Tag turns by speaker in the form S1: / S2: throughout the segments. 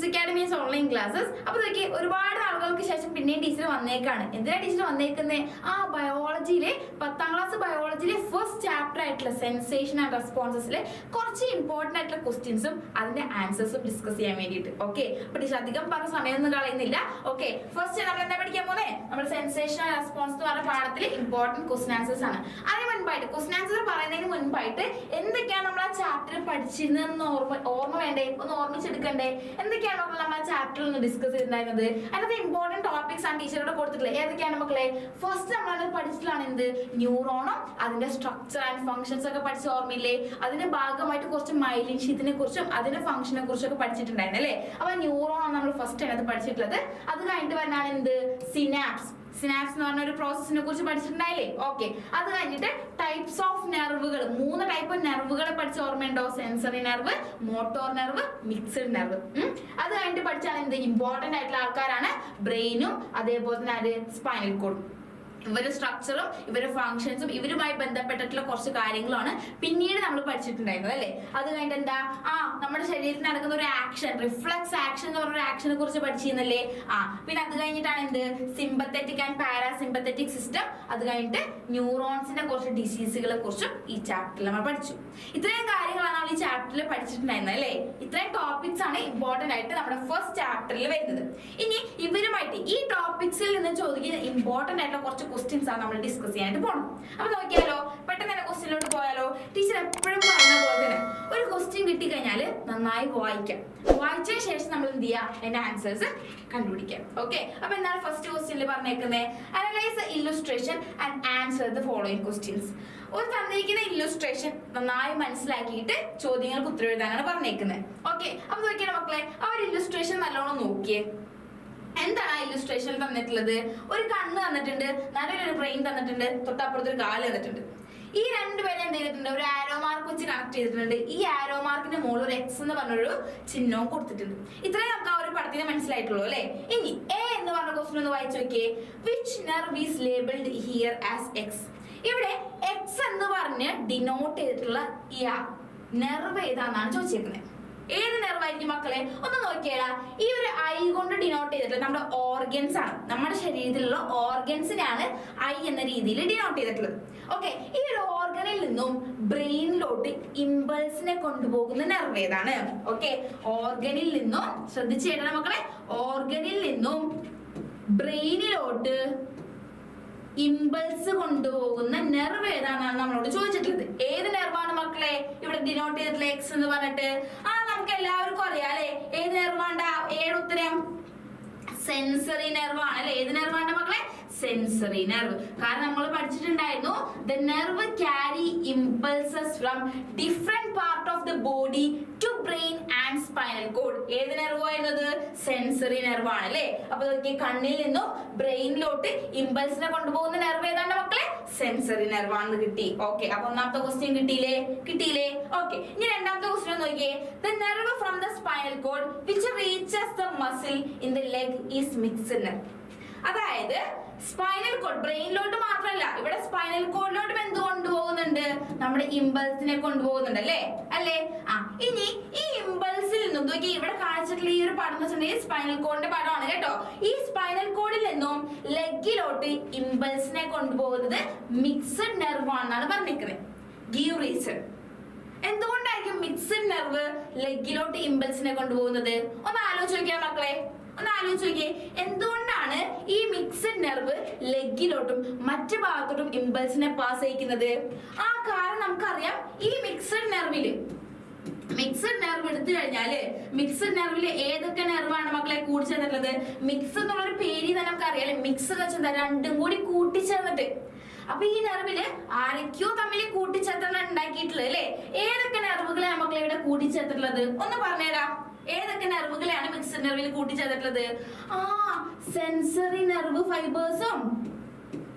S1: Academies online classes. അപ്പോൾ ഇതൊക്കെ ഒരുപാട് നാളുകൾക്ക് ശേഷം പിന്നെയും ടീച്ചർ വന്നേക്കാണ്. എന്തിനാ ടീച്ചർ വന്നേക്കുന്നത്? ബയോളജിയിലെ 10ാം ക്ലാസ് ബയോളജിയിലെ ഫസ്റ്റ് ചാപ്റ്റർ ആയിട്ടുള്ള സെൻസേഷൻ ആൻഡ് റെസ്പോൺസസിലെ കുറച്ച് ഇമ്പോർട്ടന്റ് ആയിട്ടുള്ള ക്വസ്റ്റ്യൻസും അതിന്റെ ആൻസേഴ്സും ഡിസ്കസ് ചെയ്യാൻ വേണ്ടിയിട്ട്. ഓക്കെ, അപ്പോൾ ടീച്ചർ അധികം പറഞ്ഞ സമയമൊന്നും കളയുന്നില്ല. ഓക്കെ, ഫസ്റ്റ് നമ്മൾ എന്താ പഠിക്കാൻ പോകുന്നത്? നമ്മൾ സെൻസേഷൻ ആൻഡ് റെസ്പോൺസ് എന്ന് പറഞ്ഞ പാഠത്തിൽ ഇമ്പോർട്ടന്റ് ക്വസ്റ്റ്യൻ ആൻസേഴ്സ് ആണ്. അതിന് മുൻപായിട്ട് ക്വസ്റ്റ്യൻ ആൻസർ പറയുന്നതിന് മുൻപായിട്ട് എന്തൊക്കെയാണ് നമ്മൾ ആ ചാപ്റ്ററിൽ പഠിച്ചിരുന്നതെന്ന് ഓർമ്മ വേണ്ടേ? ഒന്ന് ഓർമ്മിച്ചെടുക്കണ്ടേ? എന്തൊക്കെയാണ് നമ്മൾ ആ ചാപ്റ്ററിൽ ഒന്ന് ഡിസ്കസ് ചെയ്തിട്ടുണ്ടായിരുന്നത്? അതിനകത്ത് ഇമ്പോർട്ടന്റ് ടോപ്പിക്സ് ആണ് ടീച്ചറോട് കൊടുത്തിട്ടുള്ളത്. ഏതൊക്കെയാണ് മക്കളെ? ഫസ്റ്റ് നമ്മൾ പഠിച്ചിട്ടുള്ളതാണ് എന്ത്? ന്യൂറോണും അതിന്റെ സ്ട്രക്ചർ ആൻഡ് ഫംഗ്ഷൻസ് ഒക്കെ പഠിച്ച ഓർമ്മയില്ലേ? അതിന്റെ ഭാഗമായിട്ട് കുറച്ച് മൈലിൻ ഷീത്തിനെ കുറിച്ചും അതിന്റെ ഫംഗ്ഷനെ കുറിച്ചും ഒക്കെ പഠിച്ചിട്ടുണ്ടായിരുന്നു അല്ലേ? അപ്പൊ ന്യൂറോൺ ആണ് നമ്മൾ ഫസ്റ്റ് അതിനകത്ത് പഠിച്ചിട്ടുള്ളത്. അത് കഴിഞ്ഞിട്ട് വരുന്നതാണ് എന്ത്? സിനാപ്സ്. സിനാപ്സ് എന്ന് പറഞ്ഞ ഒരു പ്രോസസ്സിനെ കുറിച്ച് പഠിച്ചിട്ടുണ്ടായില്ലേ? ഓക്കെ, അത് കഴിഞ്ഞിട്ട് ടൈപ്സ് ഓഫ് നെർവുകൾ, 3 ടൈപ്പ് നെർവുകളെ പഠിച്ച ഓർമ്മയുണ്ടോ? Sensory nerve, motor nerve, mixed nerve. അത് കഴിഞ്ഞിട്ട് പഠിച്ചാൽ എന്ത്? ഇമ്പോർട്ടന്റ് ആയിട്ടുള്ള ആൾക്കാരാണ് ബ്രെയിനും അതേപോലെ തന്നെ സ്പൈനൽ കോഡും. ഇവരുടെ സ്ട്രക്ചറും ഇവരുടെ ഫംഗ്ഷൻസും ഇവരുമായി ബന്ധപ്പെട്ടിട്ടുള്ള കുറച്ച് കാര്യങ്ങളാണ് പിന്നീട് നമ്മൾ പഠിച്ചിട്ടുണ്ടായിരുന്നത് അല്ലേ? അത് കഴിഞ്ഞിട്ട് എന്താ? നമ്മുടെ ശരീരത്തിൽ നടക്കുന്ന ഒരു ആക്ഷൻ, റിഫ്ലക്സ് ആക്ഷൻ എന്ന് പറഞ്ഞ ഒരു ആക്ഷനെ കുറിച്ച് പഠിച്ചിരുന്നല്ലേ? പിന്നെ അത് കഴിഞ്ഞിട്ടാണ് എന്ത്? Sympathetic and parasympathetic system. അത് കഴിഞ്ഞിട്ട് ന്യൂറോൺസിന്റെ കുറച്ച് ഡിസീസുകളെ കുറിച്ചും ഈ ചാപ്റ്ററിൽ നമ്മൾ പഠിച്ചു. ഇത്രയും കാര്യങ്ങളാണ് നമ്മൾ ഈ ചാപ്റ്ററിൽ പഠിച്ചിട്ടുണ്ടായിരുന്നത് അല്ലേ? ഇത്രയും ടോപ്പിക്സ് ആണ് ഇമ്പോർട്ടന്റ് ആയിട്ട് നമ്മുടെ ഫസ്റ്റ് ചാപ്റ്ററിൽ വരുന്നത്. ഇനി ഇവരുമായിട്ട് ഈ ടോപ്പിക്സിൽ നിന്ന് ചോദിക്കുന്ന ഇമ്പോർട്ടന്റ് ആയിട്ടുള്ള കുറച്ച് ക്വസ്റ്റ്യൻസ് ആണ് നമ്മൾ ഡിസ്കസ് ചെയ്യാനായിട്ട് പോകണം. അപ്പൊ നോക്കിയാലോ, പെട്ടെന്ന് തന്നെ ക്വസ്റ്റ്യനിലോട്ട് പോയാലോ? ടീച്ചർ എപ്പോഴും പറഞ്ഞ പോലെ തന്നെ ഒരു ക്വസ്റ്റ്യൻ കിട്ടിക്കഴിഞ്ഞാൽ നന്നായി വായിക്കാം. വായിച്ചതിന് ശേഷം നമ്മൾ എന്ത് ചെയ്യുക? അതിന്റെ ആൻസേഴ്സ് കണ്ടുപിടിക്കാം. ഓക്കെ, അപ്പൊ എന്താണ് ഫസ്റ്റ് ക്വസ്റ്റ്യനിൽ പറഞ്ഞേക്കുന്നത്? Analyse the illustration and answer the following questions. ഒരു തന്നിരിക്കുന്ന ഇല്ലുസ്ട്രേഷൻ നന്നായി മനസ്സിലാക്കിയിട്ട് ചോദ്യങ്ങൾക്ക് ഉത്തരം എഴുതാനാണ് പറഞ്ഞേക്കുന്നത്. ഓക്കെ, അപ്പൊ നോക്കിയാൽ മക്കളെ, ആ ഒരു ഇല്ലുസ്ട്രേഷൻ നല്ലോണം നോക്കിയേ. എന്താണ് ആ ഇല്ലുസ്ട്രേഷനിൽ തന്നിട്ടുള്ളത്? ഒരു കണ്ണ് തന്നിട്ടുണ്ട്, നല്ലൊരു ബ്രെയിൻ തന്നിട്ടുണ്ട്, തൊട്ടപ്പുറത്ത് ഒരു കാല് തന്നിട്ടുണ്ട്. ഈ രണ്ടുപേരും എന്ത് ചെയ്തിട്ടുണ്ട്? ഒരു ആരോ മാർക്ക് വെച്ച് കണക്ട് ചെയ്തിട്ടുണ്ട്. ഈ ആരോ മാർക്കിന്റെ മുകളിൽ ഒരു എക്സ് എന്ന് പറഞ്ഞൊരു ചിഹ്നവും കൊടുത്തിട്ടുണ്ട്. ഇത്രയും നമുക്ക് ആ ഒരു പടത്തിന് മനസ്സിലായിട്ടുള്ളൂ അല്ലെ? ഇനി എ എന്ന് പറഞ്ഞ ക്വസ്റ്റ്യൻ ഒന്ന് വായിച്ചു നോക്കിയേ. Which nerve is labelled here as X? ഇവിടെ എക്സ് എന്ന് പറഞ്ഞ് ഡിനോട്ട് ചെയ്തിട്ടുള്ള ഈ നെർവ് ഏതാണെന്നാണ് ചോദിച്ചേക്കുന്നത്. ഏത് നെർവായിരിക്കും മക്കളെ? ഒന്ന് നോക്കിയാ. ഈ ഒരു ഐ കൊണ്ട് ഡിനോട്ട് ചെയ്തിട്ടുള്ളത് നമ്മുടെ ഓർഗൻസ് ആണ്. നമ്മുടെ ശരീരത്തിലുള്ള ഓർഗൻസിനാണ് ഐ എന്ന രീതിയിൽ ഡിനോട്ട് ചെയ്തിട്ടുള്ളത്. ഓക്കെ, ഈ ഒരു ഓർഗനിൽ നിന്നും ബ്രെയിനിലോട്ട് ഇമ്പൾസിനെ കൊണ്ടുപോകുന്ന നെർവ് ഏതാണ്? ഓക്കെ, ഓർഗനിൽ നിന്നും ശ്രദ്ധിച്ചു കേട്ടോ മക്കളെ, ഓർഗനിൽ നിന്നും ബ്രെയിനിലോട്ട് ഇമ്പൾസ് കൊണ്ടുപോകുന്ന നെർവ് ഏതാണെന്നാണ് നമ്മളോട് ചോദിച്ചിട്ടുള്ളത്. ഏത് നെർവാണ് മക്കളെ ഇവിടെ ഡിനോട്ട് ചെയ്തിട്ടുള്ള എക്സ് എന്ന് പറഞ്ഞിട്ട്? നമുക്ക് എല്ലാവർക്കും അറിയാം അല്ലെ? ഏത് നെർവാണ്ട? ഏഴ് ഉത്തരം സെൻസറി നെർവാണ് അല്ലെ? ഏത് നെർവാണ് മക്കളെ? Sensory nerve. കാരണം നമ്മൾ പഠിച്ചിട്ടുണ്ടായിരുന്നു the nerve carry impulses from different part of the body to brain and spinal cord. ഏത് നെർവ് ആയിരുന്നത്? സെൻസറി നെർവ് ആണ് അല്ലേ? അപ്പൊ കണ്ണിൽ നിന്നും ബ്രെയിനിലോട്ട് ഇമ്പൾസിനെ കൊണ്ടുപോകുന്ന നെർവ് ഏതാണ്ട് മക്കളെ? സെൻസറി നെർവ് ആണെന്ന് കിട്ടി. ഓക്കെ, അപ്പൊ ഒന്നാമത്തെ ക്വസ്റ്റ്യൻ കിട്ടിയില്ലേ? ഓക്കെ, ഇനി രണ്ടാമത്തെ ക്വസ്റ്റ്യൻ നോക്കിയേ. the nerve from the spinal cord which reaches the muscle in the leg is mixed nerve. അതായത് സ്പൈനൽ കോഡ് ബ്രെയിനിലോട്ട് മാത്രമല്ല, ഇവിടെ സ്പൈനൽ കോഡിലോട്ടും എന്ത് കൊണ്ടുപോകുന്നുണ്ട്? നമ്മുടെ ഇമ്പൾസിനെ കൊണ്ടുപോകുന്നുണ്ട് അല്ലേ? ഇനി ഈ ഇമ്പൾസിൽ നിന്നും നോക്കി, ഇവിടെ കാണിച്ചിട്ടുള്ള ഈ ഒരു പടം എന്ന് വെച്ചിട്ടുണ്ടെങ്കിൽ സ്പൈനൽ കോഡിന്റെ പടമാണ് കേട്ടോ. ഈ സ്പൈനൽ കോഡിൽ നിന്നും ലെഗിലോട്ട് ഇമ്പൾസിനെ കൊണ്ടുപോകുന്നത് മിക്സഡ് നെർവ് ആണെന്നാണ് പറഞ്ഞിരിക്കുന്നത്. Give reason. എന്തുകൊണ്ടായിരിക്കും മിക്സഡ് നെർവ് ലെഗിലോട്ട് ഇമ്പൾസിനെ കൊണ്ടുപോകുന്നത്? ഒന്ന് ആലോചിച്ച് നോക്കിയാ മക്കളെ, എന്തുകൊണ്ടാണ് ഈ മിക്സഡ് നെർവ് ലെഗിലോട്ടും മറ്റു ഭാഗത്തോട്ടും ഇമ്പൾസിനെ പാസ് ചെയ്യിക്കുന്നത്? കാരണം നമുക്കറിയാം, ഈ മിക്സഡ് നെർവ് എടുത്തു കഴിഞ്ഞാല് മിക്സഡ് നെർവില് ഏതൊക്കെ നെർവാണ് മക്കളെ കൂട്ടിച്ചേർന്നിട്ടുള്ളത്? മിക്സ് എന്നുള്ളൊരു പേര് തന്നെ നമുക്കറിയാം. മിക്സ് എന്ന് വെച്ചാൽ രണ്ടും കൂടി കൂട്ടിച്ചേർന്നിട്ട്. അപ്പൊ ഈ നെർവില് ആരൊക്കെയോ തമ്മിൽ കൂട്ടിച്ചേർത്താണ് ഉണ്ടാക്കിയിട്ടുള്ളത് അല്ലെ? ഏതൊക്കെ നെർവുകളാണ് മക്കളെ ഇവിടെ കൂട്ടിച്ചേർത്തിട്ടുള്ളത്? ഒന്ന് പറഞ്ഞേടാ. ഏതൊക്കെ നെർവുകളാണ് മിക്സഡ് നെർവിൽ കൂട്ടിച്ചേർത്തിട്ടുള്ളത്? സെൻസറി നെർവ്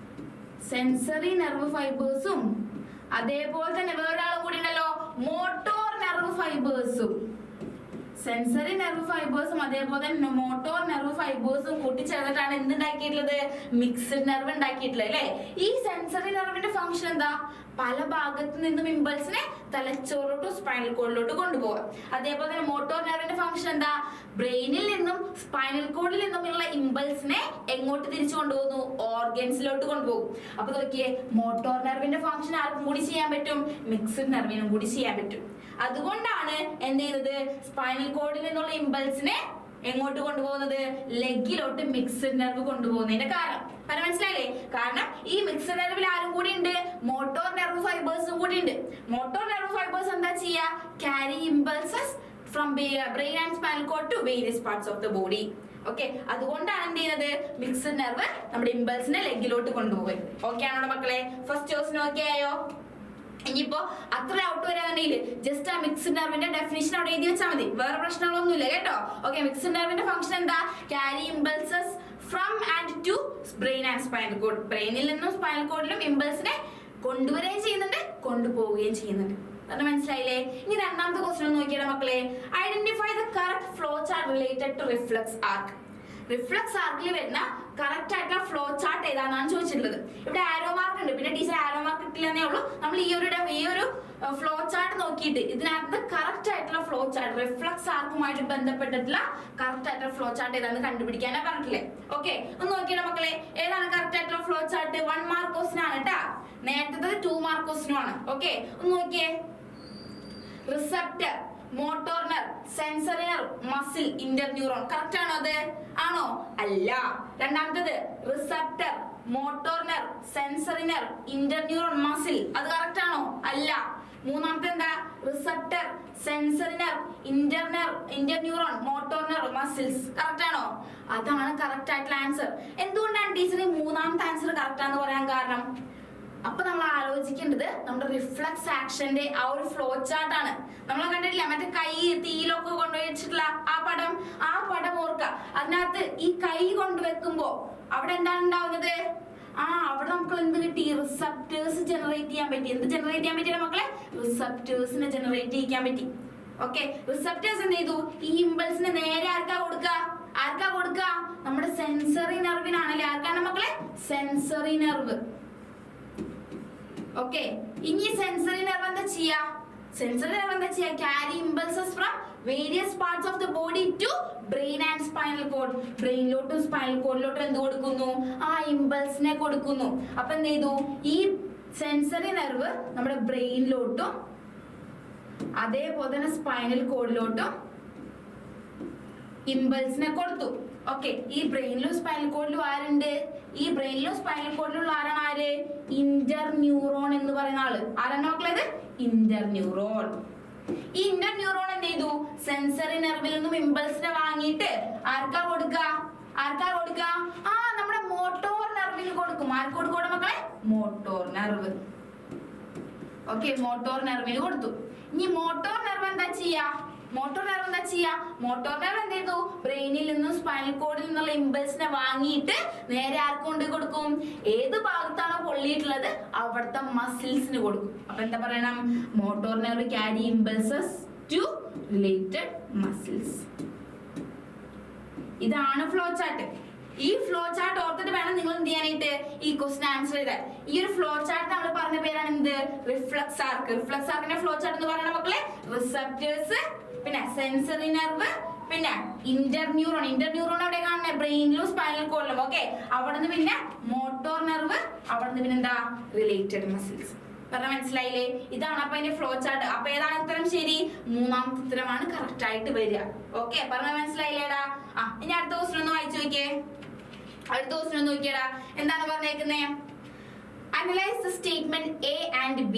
S1: ഫൈബേഴ്സും അതേപോലെ തന്നെ വേറൊരാളും കൂടി ഉണ്ടല്ലോ, മോട്ടോർ നെർവ് ഫൈബേഴ്സും. സെൻസറി നെർവ് ഫൈബേഴ്സും അതേപോലെ തന്നെ മോട്ടോർ നെർവ് ഫൈബേഴ്സും കൂട്ടിച്ചേർന്നിട്ടാണ് എന്തുണ്ടാക്കിയിട്ടുള്ളത്? മിക്സഡ് നെർവ് ഉണ്ടാക്കിയിട്ടുള്ളത് അല്ലെ? ഈ സെൻസറി നെർവിന്റെ ഫംഗ്ഷൻ എന്താ? പല ഭാഗത്തു നിന്നും ഇമ്പൾസിനെ തലച്ചോറിലോട്ടും സ്പൈനൽ കോഡിലോട്ട് കൊണ്ടുപോകാം. അതേപോലെ തന്നെ മോട്ടോർ നെർവിന്റെ ഫംഗ്ഷൻ എന്താ? ബ്രെയിനിൽ നിന്നും സ്പൈനൽ കോഡിൽ നിന്നുമുള്ള ഇമ്പൾസിനെ എങ്ങോട്ട് തിരിച്ചു കൊണ്ടുപോകുന്നു? ഓർഗൻസിലോട്ട് കൊണ്ടുപോകും. അപ്പൊ നോക്കിയേ, മോട്ടോർ നെർവിന്റെ ഫംഗ്ഷൻ ആർക്കും കൂടി ചെയ്യാൻ പറ്റും? മിക്സ്ഡ് നെർവിനും കൂടി ചെയ്യാൻ പറ്റും. അതുകൊണ്ടാണ് എന്ത് ചെയ്യുന്നത്? സ്പൈനൽ കോഡിൽ നിന്നുള്ള ഇമ്പൾസിനെ എങ്ങോട്ട് കൊണ്ടുപോകുന്നത്? ലെഗിലോട്ട് മിക്സ്ഡ് നെർവ് കൊണ്ടുപോകുന്നതിന്റെ കാരണം മനസ്സിലായില്ലേ? കാരണം ഈ മിക്സ്ഡ് നെർവിൽ ആരും കൂടി ഉണ്ട്? മോട്ടോർ നെർവ് ഫൈബേഴ്സും കൂടി ഉണ്ട്. മോട്ടോർ നെർവ് ഫൈബേഴ്സ് എന്താ ചെയ്യാ? Carry impulses from brain and spinal cord to various parts of the body. Okay, അതുകൊണ്ടാണ് എന്ത് ചെയ്യുന്നത്? മിക്സ്ഡ് നെർവ് നമ്മുടെ ഇമ്പൾസിനെ ലെഗിലോട്ട് കൊണ്ടുപോകുന്നത്. ഓക്കെ ആണോ മക്കളെ? ഫസ്റ്റ് ക്വസ്റ്റ്യൻ ഓക്കെ ആയോ? ഇനിയിപ്പോ അത്ര ഔട്ട് വരാന്നുണ്ടെങ്കിൽ ജസ്റ്റ് ആ മിക്സ്ഡ് നെർവിന്റെ ഡെഫിനിഷൻ അവിടെ എഴുതി വെച്ചാൽ മതി, വേറെ പ്രശ്നങ്ങളൊന്നുമില്ല കേട്ടോ. ഓക്കെ, മിക്സ്ഡ് നെർവിന്റെ ഫംഗ്ഷൻ എന്താ? Carry impulses from and to brain and spinal cord. ബ്രെയിനിൽ നിന്നും സ്പൈനൽ കോഡിലും ഇമ്പൾസിനെ കൊണ്ടുവരികയും ചെയ്യുന്നുണ്ട്, കൊണ്ടുപോവുകയും ചെയ്യുന്നുണ്ട്. അത് മനസ്സിലായില്ലേ? ഇനി രണ്ടാമത്തെ ക്വസ്റ്റ്യൻ നോക്കിയാൽ മക്കളെ, identify the correct flow chart related to reflex arc. Reflex ആർക്കിൽ വരുന്ന കറക്റ്റ് ആയിട്ടുള്ള ഫ്ലോ ചാർട്ട് ഏതാണെന്നാണ് ചോദിച്ചിട്ടുള്ളത്. ഇവിടെ ആരോ മാർക്ക് ഉണ്ട്, പിന്നെ ടീച്ചർ ആരോ മാർക്ക് ഇട്ടില്ലെന്നേ ഉള്ളൂ. നമ്മൾ ഈ ഒരു ഫ്ലോ ചാർട്ട് നോക്കിയിട്ട് ഇതിനകത്ത് കറക്റ്റ് ആയിട്ടുള്ള ഫ്ലോ ചാർട്ട്, റിഫ്ലക്സ് ആർക്കുമായിട്ട് ബന്ധപ്പെട്ടിട്ടുള്ള കറക്റ്റ് ആയിട്ടുള്ള ഫ്ലോ ചാർട്ട് ഏതാണെന്ന് കണ്ടുപിടിക്കാനാ പറഞ്ഞിട്ടില്ലേ? ഓക്കെ, ഒന്ന് നോക്കിയാലോ മക്കളെ, ഏതാണ് കറക്റ്റ് ആയിട്ടുള്ള ഫ്ലോ ചാർട്ട്? 1 മാർക്ക് ക്വസ്റ്റ്യൻ ആണ് കേട്ടാ, നേരത്തെ 2 മാർക്ക് ക്വസ്റ്റ്യൻ ആണ്. ഓക്കെ, ഒന്ന് നോക്കിയേ. Receptor, motor nerve, sensory nerve, muscle, interneuron. Correct ആണോ? അത് ആണോ? അല്ല. രണ്ടാമത്തേത് receptor, motor nerve, sensory nerve, interneuron, muscle. അത് കറക്റ്റ് ആണോ? അല്ല. മൂന്നാമത്തെ എന്താ? Receptor, sensory nerve, interneuron, motor nerve, muscles. Correct ആണോ? അതാണ് കറക്റ്റ് ആയിട്ടുള്ള ആൻസർ. എന്തുകൊണ്ടാണ് ടീച്ചർ മൂന്നാമത്തെ ആൻസർ കറക്റ്റ് ആണെന്ന് പറയാൻ കാരണം? അപ്പൊ നമ്മൾ ആലോചിക്കേണ്ടത് നമ്മുടെ റിഫ്ലക്സ് ആക്ഷന്റെ ആ ഒരു ഫ്ലോ ചാർട്ട് ആണ്. നമ്മൾ കണ്ടിട്ടില്ല മറ്റേ കൈ തീയിലൊക്കെ കൊണ്ടുവച്ചിട്ടുള്ള ആ പടം ഓർക്കുക. അതിനകത്ത് ഈ കൈ കൊണ്ടുവെക്കുമ്പോ അവിടെ എന്താണ് ഉണ്ടാവുന്നത്? അവിടെ നമുക്ക് എന്ത് കിട്ടി? റിസപ്റ്റേഴ്സ് ജനറേറ്റ് ചെയ്യാൻ പറ്റി. എന്ത് ജനറേറ്റ് ചെയ്യാൻ പറ്റിയ മക്കളെ? റിസപ്റ്റേഴ്സിനെ ജനറേറ്റ് ചെയ്യാൻ പറ്റി. ഓക്കെ, റിസപ്റ്റേഴ്സ് എന്ത് ചെയ്തു? ഈ ഇമ്പൾസിനെ നേരെ ആർക്കാ കൊടുക്കുക? നമ്മുടെ സെൻസറി നെർവിനാണല്ലേ. ആർക്കാണ് മക്കളെ? Sensory nerve. ഓക്കെ, ഇനി സെൻസറി നെർവ് എന്താ ചെയ്യാ? Carry impulses from various parts of the body to brain and spinal cord. ബ്രെയിനിലോട്ടും സ്പൈനൽ കോഡിലോട്ടും എന്ത് കൊടുക്കുന്നു? ആ ഇമ്പൾസിനെ കൊടുക്കുന്നു. അപ്പൊ എന്ത് ചെയ്തു? ഈ സെൻസറി നെർവ് നമ്മുടെ ബ്രെയിനിലോട്ടും അതേപോലെ തന്നെ സ്പൈനൽ കോഡിലോട്ടും ഇമ്പൾസിനെ കൊടുത്തു. ഓക്കെ, ഈ ബ്രെയിനിലും സ്പൈനൽ കോഡിലും ആരുണ്ട്? ഈ ബ്രെയിനിലും സ്പൈനൽ കോഡിലുള്ള ആരാണ്? ഇന്റർന്യൂറോൺ എന്ന് പറയുന്ന ആള്. ആരാണ് മക്കളത്? ഇന്റർന്യൂറോൺ. ഈ ഇന്റർന്യൂറോൺ എന്ത് ചെയ്തു? സെൻസറി നെർവിൽ നിന്നും ഇമ്പൾസിനെ വാങ്ങിയിട്ട് ആർക്കാ കൊടുക്കുക? നമ്മുടെ മോട്ടോർ നെർവിന് കൊടുക്കും. ആർക്ക് കൊടുക്കൂടെ മക്കളെ? Motor nerve. ഓക്കെ, മോട്ടോർ നെർവിന് കൊടുത്തു. ഇനി മോട്ടോർ നെർവ് എന്താ ചെയ്യാ? മോട്ടോർ നെർവ് എന്ത് ചെയ്തു? ബ്രെയിനിൽ നിന്നും സ്പൈനൽ കോഡിൽ നിന്നുള്ള ഇമ്പൾസിനെ വാങ്ങിയിട്ട് നേരെ ആർക്ക് കൊണ്ട് കൊടുക്കും? ഏത് ഭാഗത്താണോ പൊള്ളിയിട്ടുള്ളത് അവിടുത്തെ മസിൽസിന് കൊടുക്കും. അപ്പൊ എന്താ പറയണം? Motor nerve carry impulses to related muscles. ഇതാണ് ഫ്ലോ ചാർട്ട്. ഈ ഫ്ലോ ചാർട്ട് ഓർത്തിട്ട് വേണം നിങ്ങൾ എന്ത് ചെയ്യാനായിട്ട് ഈ ക്വസ്റ്റ്യൻ ആൻസർ ചെയ്താൽ. ഈ ഒരു ഫ്ലോ ചാർട്ട് നമ്മൾ പറഞ്ഞ പേരാണ് എന്ത്? Reflux arc. Reflux ആർക്കിന്റെ flow chart എന്ന് പറയുന്ന മക്കളെ റിസപ്റ്റേഴ്സ്, പിന്നെ സെൻസറി നെർവ്, പിന്നെ ഇന്റർന്യൂറോൺ. ഇന്റർന്യൂറോൺ അവിടെ കാണുന്നത് ബ്രെയിനിലും സ്പൈനൽ കോഡിലും. ഓക്കെ, അവിടെ നിന്ന് പിന്നെ മോട്ടോർ നെർവ്, അവിടെ നിന്ന് പിന്നെ എന്താ? Related muscles. പറഞ്ഞ മനസ്സിലായില്ലേ? ഇതാണ് അപ്പൊ അതിന്റെ ഫ്ലോ ചാർട്ട്. അപ്പൊ ഏതാണ് ഉത്തരം ശരി? മൂന്നാമത്തെ ഉത്തരമാണ് കറക്റ്റ് ആയിട്ട് വരിക. ഓക്കെ, പറഞ്ഞ മനസ്സിലായില്ലേടാ? ഇനി അടുത്ത ക്വസ്റ്റ്യൻ ഒന്ന് വായിച്ചു നോക്കിയേ. എന്താണ് പറഞ്ഞേക്കുന്നേ? Analyse the statement A and B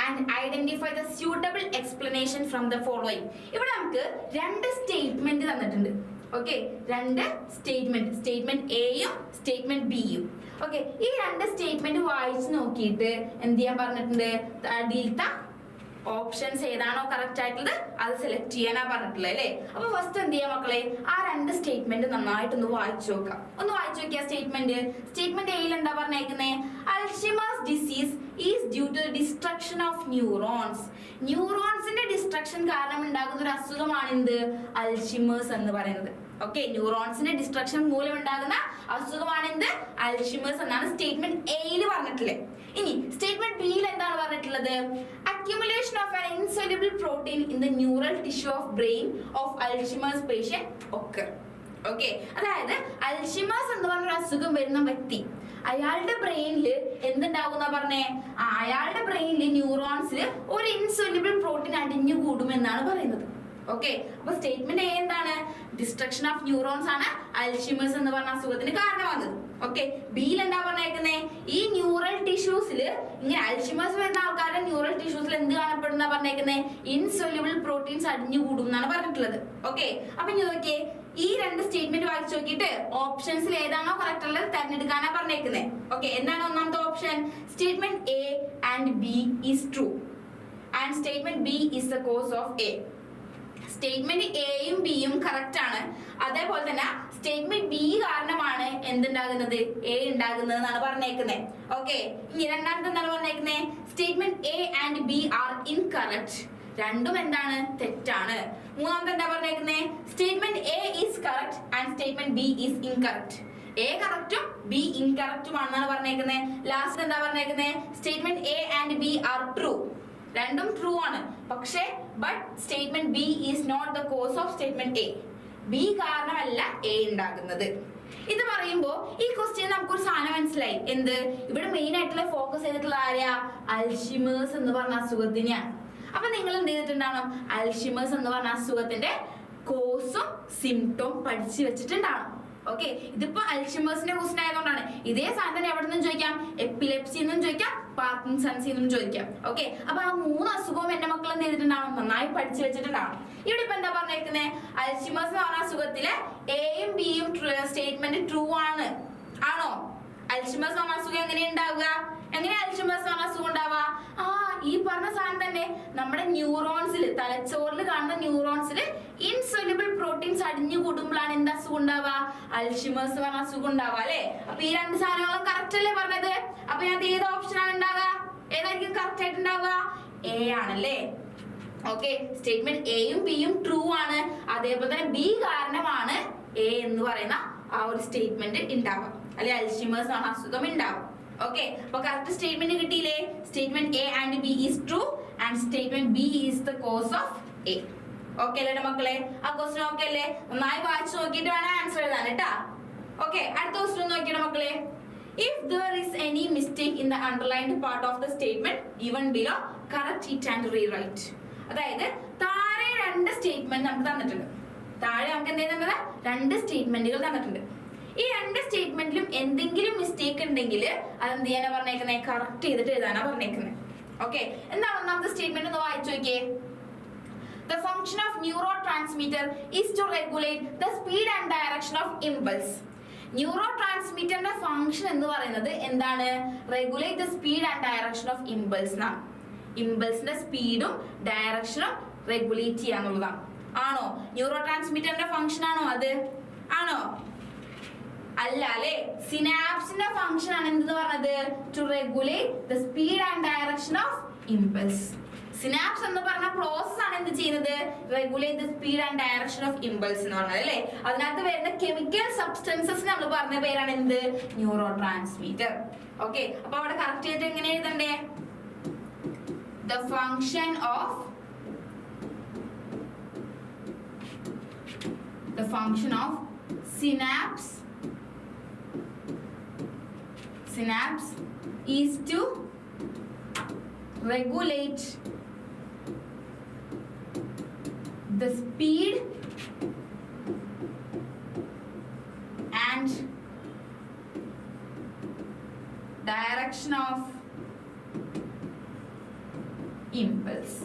S1: and identify the suitable explanation from the following. ഇവിടെ നമുക്ക് 2 സ്റ്റേറ്റ്മെന്റ് തന്നിട്ടുണ്ട്. ഓക്കെ, 2 സ്റ്റേറ്റ്മെന്റ് എയും സ്റ്റേറ്റ്മെന്റ് ബിയും. ഓക്കെ, ഈ 2 സ്റ്റേറ്റ്മെന്റ് വായിച്ച് നോക്കിയിട്ട് എന്ത് ചെയ്യാൻ പറഞ്ഞിട്ടുണ്ട്? അതിലത്തെ ഓപ്ഷൻസ് ഏതാണോ കറക്റ്റ് ആയിട്ടുള്ളത് അത് സെലക്ട് ചെയ്യാനാ പറഞ്ഞിട്ടുള്ളത് അല്ലേ? അപ്പൊ ഫസ്റ്റ് എന്ത് ചെയ്യാം മക്കളെ? ആ 2 സ്റ്റേറ്റ്മെന്റ് നന്നായിട്ടൊന്ന് വായിച്ചു നോക്കാം. സ്റ്റേറ്റ്മെന്റ് എയിൽ എന്താ പറഞ്ഞേക്കുന്നേ? Alzheimer's disease is due to destruction of neurons. ന്യൂറോൺസിന്റെ ഡിസ്ട്രക്ഷൻ കാരണം ഉണ്ടാകുന്ന ഒരു അസുഖമാണ് എന്ത്? അൽഷിമേഴ്സ് എന്ന് പറയുന്നത്. ഓക്കെ, ന്യൂറോൺസിന്റെ ഡിസ്ട്രക്ഷൻ മൂലം ഉണ്ടാകുന്ന അസുഖമാണ് എന്ത്? അൽഷിമേഴ്സ് എന്നാണ് സ്റ്റേറ്റ്മെന്റ് എയിൽ പറഞ്ഞിട്ടുള്ളത്. ഇനി സ്റ്റേറ്റ്മെന്റ് ബിയിൽ എന്താണ് പറഞ്ഞിട്ടുള്ളത്? Accumulation of an insoluble protein in the neural tissue of brain of Alzheimer's patient occur. Okay, അതായത് അൽഷിമേഴ്സ് എന്ന് പറഞ്ഞ അസുഖം വരുന്ന വ്യക്തി അയാളുടെ ബ്രെയിനിൽ എന്തുണ്ടാവുന്ന പറഞ്ഞേ? അയാളുടെ ബ്രെയിനിൽ ന്യൂറോൺസിൽ ഒരു ഇൻസൊല്യൂബിൾ പ്രോട്ടീൻ അടിഞ്ഞു കൂടുമെന്നാണ് പറയുന്നത്. ഓക്കെ, അപ്പൊ സ്റ്റേറ്റ്മെന്റ് എ എന്താണ്? ഡിസ്ട്രക്ഷൻ ഓഫ് ന്യൂറോൺസ് ആണ് അൽഷിമേഴ്സ് എന്ന് പറഞ്ഞ അസുഖത്തിന് കാരണമാകുന്നത്. ഓക്കെ, ബിയിൽ എന്താ പറഞ്ഞേക്കുന്നേ? ഈ ന്യൂറൽ ടിഷ്യൂസിൽ ഇങ്ങനെ അൽഷിമേഴ്സ് വരുന്ന ആൾക്കാരുടെ ന്യൂറൽ ടിഷ്യൂസിൽ എന്ത് കാണപ്പെടുന്ന പറഞ്ഞേക്കുന്നേ? ഇൻസൊല്യൂബിൾ പ്രോട്ടീൻസ് അടിഞ്ഞു കൂടും എന്നാണ് പറഞ്ഞിട്ടുള്ളത്. ഓക്കെ, അപ്പൊ ഇനി നോക്കിയേ, ഈ രണ്ട് സ്റ്റേറ്റ്മെന്റ് വായിച്ചു നോക്കിയിട്ട് ഓപ്ഷൻസിൽ ഏതാണോ കറക്റ്റ് ഉള്ളത് തെരഞ്ഞെടുക്കാനാ പറഞ്ഞേക്കുന്നത്. ഓക്കെ, എന്താണ് ഒന്നാമത്തെ option? Statement A and B is true and statement B is the cause of A. Statement എയും ബിയും കറക്റ്റ് ആണ്. അതേപോലെ തന്നെ സ്റ്റേറ്റ്മെന്റ് ബി കാരണമാണ് എന്തുണ്ടാകുന്നത്? എ ഉണ്ടാകുന്നത് എന്നാണ് പറഞ്ഞേക്കുന്നത്. ഓക്കെ, ഇനി രണ്ടാമത്തെ എന്താണ് പറഞ്ഞേക്കുന്നത്? Statement A and B are incorrect. രണ്ടും എന്താണ്? തെറ്റാണ്. മൂന്നാമത്തെ എന്താ പറഞ്ഞേക്കുന്നത്? Statement A is correct and statement B is incorrect. A കറക്റ്റും ബി ഇൻകറക്റ്റും ആണെന്നാണ് പറഞ്ഞേക്കുന്നത്. ലാസ്റ്റ് എന്താ പറഞ്ഞേക്കുന്നത്? Statement A and B are true. രണ്ടും ട്രൂ ആണ്, പക്ഷേ but statement B is not the cause of statement A. B കാരണമല്ല എ ഉണ്ടാകുന്നത്. ഇത് പറയുമ്പോ ഈ ക്വസ്റ്റ്യൻ നമുക്കൊരു സാധനം മനസ്സിലായി. എന്ത്? ഇവിടെ മെയിൻ ആയിട്ടുള്ള ഫോക്കസ് ചെയ്തിട്ടുള്ള ആരെയാ? അൽഷിമേഴ്സ് എന്ന് പറഞ്ഞ അസുഖത്തിനെയാണ്. അപ്പൊ നിങ്ങൾ എന്ത് ചെയ്തിട്ടുണ്ടാവണം? അൽഷിമേഴ്സ് എന്ന് പറഞ്ഞ അസുഖത്തിന്റെ കോസും സിംറ്റവും പഠിച്ചു വെച്ചിട്ടുണ്ടാവണം. ഓക്കെ, ഇതിപ്പോ അൽഷിമേഴ്സിന്റെ ക്വസ്റ്റൻ ആയതുകൊണ്ടാണ്. ഇതേ സാധനം എവിടെ നിന്നും ചോദിക്കാം? എപ്പിലെപ്സി എന്നും ചോദിക്കാം, പാർക്കിൻസൺസ് എന്നും ചോദിക്കാം. ഓക്കെ, അപ്പൊ ആ മൂന്ന് അസുഖവും എന്റെ മക്കൾ എന്ത് ചെയ്തിട്ടുണ്ടാവണം? നന്നായി പഠിച്ചു വെച്ചിട്ടുണ്ടാവണം. ഇവിടെ ഇപ്പൊ എന്താ പറഞ്ഞേക്കുന്നത്? അൽഷിമേഴ്സ് എന്ന് പറഞ്ഞ അസുഖത്തിലെ എയും ബിയും സ്റ്റേറ്റ്മെന്റ് ട്രൂ ആണ്. ആണോ? അൽഷിമേഴ്സ് എന്ന് പറഞ്ഞ അസുഖം എങ്ങനെയാ ഉണ്ടാവുക? എങ്ങനെയാ അൽഷിമേഴ്സ് എന്ന് പറഞ്ഞ അസുഖം ഉണ്ടാവുക? ഈ പറഞ്ഞ സാധനം തന്നെ നമ്മുടെ ന്യൂറോൺസിൽ, തലച്ചോറിൽ കാണുന്ന ന്യൂറോൺസിൽ ഇൻസൊല്യൂബിൾ പ്രോട്ടീൻസ് അടിഞ്ഞു കൂടുമ്പോഴാണ് എന്ത് അസുഖം ഉണ്ടാവുക? അൽഷിമേഴ്സ് പറഞ്ഞ അസുഖം ഉണ്ടാവുക അല്ലെ? അപ്പൊ ഈ രണ്ട് സാധനങ്ങളും കറക്റ്റ് അല്ലേ പറഞ്ഞത്? അപ്പൊ ഞാൻ ഏത് ഓപ്ഷനാണ് ഉണ്ടാവുക? ഏതായിരിക്കും കറക്റ്റ് ആയിട്ട് ഉണ്ടാവുക? എ ആണല്ലേ? ഓക്കെ, സ്റ്റേറ്റ്മെന്റ് എയും ബിയും ട്രൂ ആണ്. അതേപോലെ തന്നെ ബി കാരണമാണ് എ എന്ന് പറയുന്ന ആ ഒരു സ്റ്റേറ്റ്മെന്റ് ഉണ്ടാവുക, അല്ലെ അൽഷിമേഴ്സ് ആണ് അസുഖം ഉണ്ടാവുക. ഓക്കെ, അപ്പൊ കറക്റ്റ് സ്റ്റേറ്റ്മെന്റ് കിട്ടിയില്ലേ? Statement A and B is true and statement B is the cause of A. Okay അല്ലേ മക്കളെ? ആ ക്വസ്റ്റൻ ഓക്കെ അല്ലേ? നന്നായി വായിച്ചു നോക്കിയിട്ട് വേണം ആൻസർ എഴുതാൻ കേട്ടാ. ഓക്കെ, അടുത്ത ക്വസ്റ്റൻ നോക്കിയാണ് മക്കളെ. If there is any mistake in the underlined part of the statement given below, correct it and rewrite. അതായത് താഴെ രണ്ട് സ്റ്റേറ്റ്മെന്റ് നമുക്ക് തന്നിട്ടുണ്ട്. താഴെ നമുക്ക് എന്ത് ചെയ്യുന്നത്? രണ്ട് സ്റ്റേറ്റ്മെന്റുകൾ തന്നിട്ടുണ്ട്. ഈ രണ്ട് സ്റ്റേറ്റ്മെന്റിലും എന്തെങ്കിലും മിസ്റ്റേക്ക് ഉണ്ടെങ്കിൽ അത് എന്ത് ചെയ്യാനാ പറഞ്ഞേക്കുന്നത്? കറക്റ്റ് ചെയ്തിട്ട് എഴുതാനാ പറഞ്ഞേക്കുന്നത്. ഓക്കെ, എന്താണ് ഒന്നാമത്തെ സ്റ്റേറ്റ്മെന്റ് ഒന്ന് വായിച്ചു നോക്കിയേ. The function of neurotransmitter is to regulate the speed and direction of impulse. ന്യൂറോ ട്രാൻസ്മിറ്ററിന്റെ ഫംഗ്ഷൻ എന്ന് പറയുന്നത് എന്താണ്? Regulate the speed and direction of impulse എന്നാണ്. ഇമ്പൾസിന്റെ സ്പീഡും ഡയറക്ഷനും റെഗുലേറ്റ് ചെയ്യാന്നുള്ളതാണ്. ആണോ? ന്യൂറോ ട്രാൻസ്മിറ്ററിന്റെ ഫംഗ്ഷൻ ആണോ അത്? ആണോ? അല്ല അല്ലെ? സിനാപ്സിന്റെ ഫംഗ്ഷൻ ആണ് എന്തെന്ന് പറഞ്ഞത്? To regulate the speed and direction of impulse. Synapse എന്ന് പറഞ്ഞ പ്രോസസ് ആണ് എന്ത് ചെയ്യുന്നത്? Regulate the speed and direction of impulse എന്ന് പറഞ്ഞത് അല്ലേ? അതിനകത്ത് വരുന്ന കെമിക്കൽ സബ്സ്റ്റൻസസ് നമ്മൾ പറഞ്ഞ പേരാണ് എന്ത്? Neuro transmitter. ഓക്കെ, അപ്പൊ അവിടെ കറക്റ്റ് ചെയ്തിട്ട് എങ്ങനെ എഴുതണ്ടേ? The function of synapse is to regulate the speed and direction of impulse.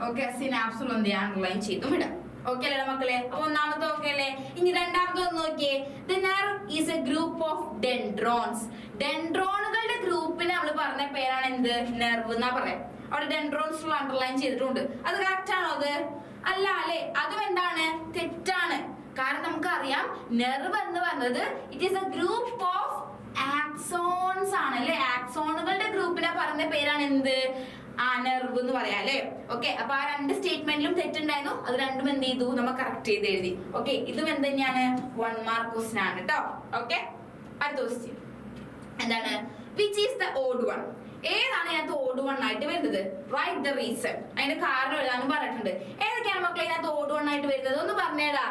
S1: Okay, synapse ഒന്ന് അണ്ടർലൈൻ ചെയ്തു വിടാം. ഓക്കെ അല്ലേ മക്കളെ? ഒന്നാമത്തെ ഓക്കെ അല്ലേ? ഇനി രണ്ടാമത്തെ ഒന്ന് നോക്കിയേ. The nerve is a group of dendrons. ഡെൻഡ്രോണുകളുടെ ഗ്രൂപ്പിനെ നമ്മൾ പറഞ്ഞ പേരാണ് എന്ത്? നെർവ് എന്നാ പറയാം. അവിടെ ഡെൻഡ്രോൺസ് അണ്ടർലൈൻ ചെയ്തിട്ടുണ്ട്. അത് കറക്റ്റ് ആണോ? അത് അല്ല അല്ലെ? അതും എന്താണ്? തെറ്റാണ്. കാരണം നമുക്കറിയാം നെർവ് എന്ന് പറഞ്ഞത് it is A group of axons ആണ് അല്ലെ? ആക്സോണുകളുടെ ഗ്രൂപ്പിനെ പറഞ്ഞ പേരാണ് എന്ത്? നെർവ് എന്ന് പറയാം അല്ലെ? ഓക്കെ, അപ്പൊ ആ രണ്ട് സ്റ്റേറ്റ്മെന്റിലും തെറ്റുണ്ടായിരുന്നു. അത് രണ്ടും എന്ത് ചെയ്തു? നമ്മൾ കറക്റ്റ് ചെയ്ത് എഴുതി. ഓക്കെ, ഇതും എന്ത് തന്നെയാണ്? 1 മാർക്ക് ക്വസ്റ്റ്യൻ ആണ് കേട്ടോ. ഓക്കെ, അടുത്ത ക്വസ്റ്റ്യൻ. എന്താണ് which is the odd one, ഏതാണ് ഇതിനകത്ത് ഓഡ് വൺ ആയിട്ട് വരുന്നത്? റൈറ്റ് ദ റീസൺ, അതിന്റെ കാരണം എഴുതാനും പറഞ്ഞിട്ടുണ്ട്. ഏതൊക്കെയാണ് മക്കളെ ഇതിനകത്ത് ഓഡ് വൺ ആയിട്ട് വരുന്നത് ഒന്ന് പറഞ്ഞേടാ.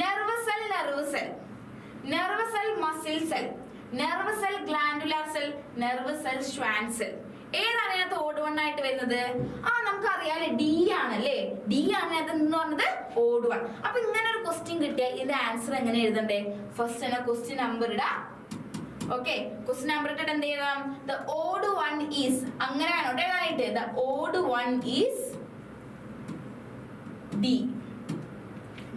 S1: Nerve cell, nerve cell, nerve cell muscle cell, nerve cell glandular cell, nerve cell Schwann cell. ഏതാണ് ഇതിനകത്ത് ഓഡ് വൺ ആയിട്ട് വരുന്നത്? നമുക്കറിയാലേ ഡി ആണല്ലേ, ഡി ആണ് ഇതിനകത്ത് എന്ന് പറഞ്ഞത് ഓഡ് വൺ. അപ്പൊ ഇങ്ങനെ ഒരു ക്വസ്റ്റ്യൻ കിട്ടിയാൽ ഇതിന്റെ ആൻസർ എങ്ങനെ എഴുതണ്ടേ? ഫസ്റ്റ് തന്നെ ക്വസ്റ്റ്യൻ നമ്പർ ഇടാ. ഓക്കെ, ക്വസ്റ്റ്യൻ നമ്പർ ഇട്ടിട്ട് എന്ത് ചെയ്യണം? ദ ഓഡ് വൺ ഈസ്, അങ്ങനെ വേണം എഴുതാനായിട്ട്. The odd one is D.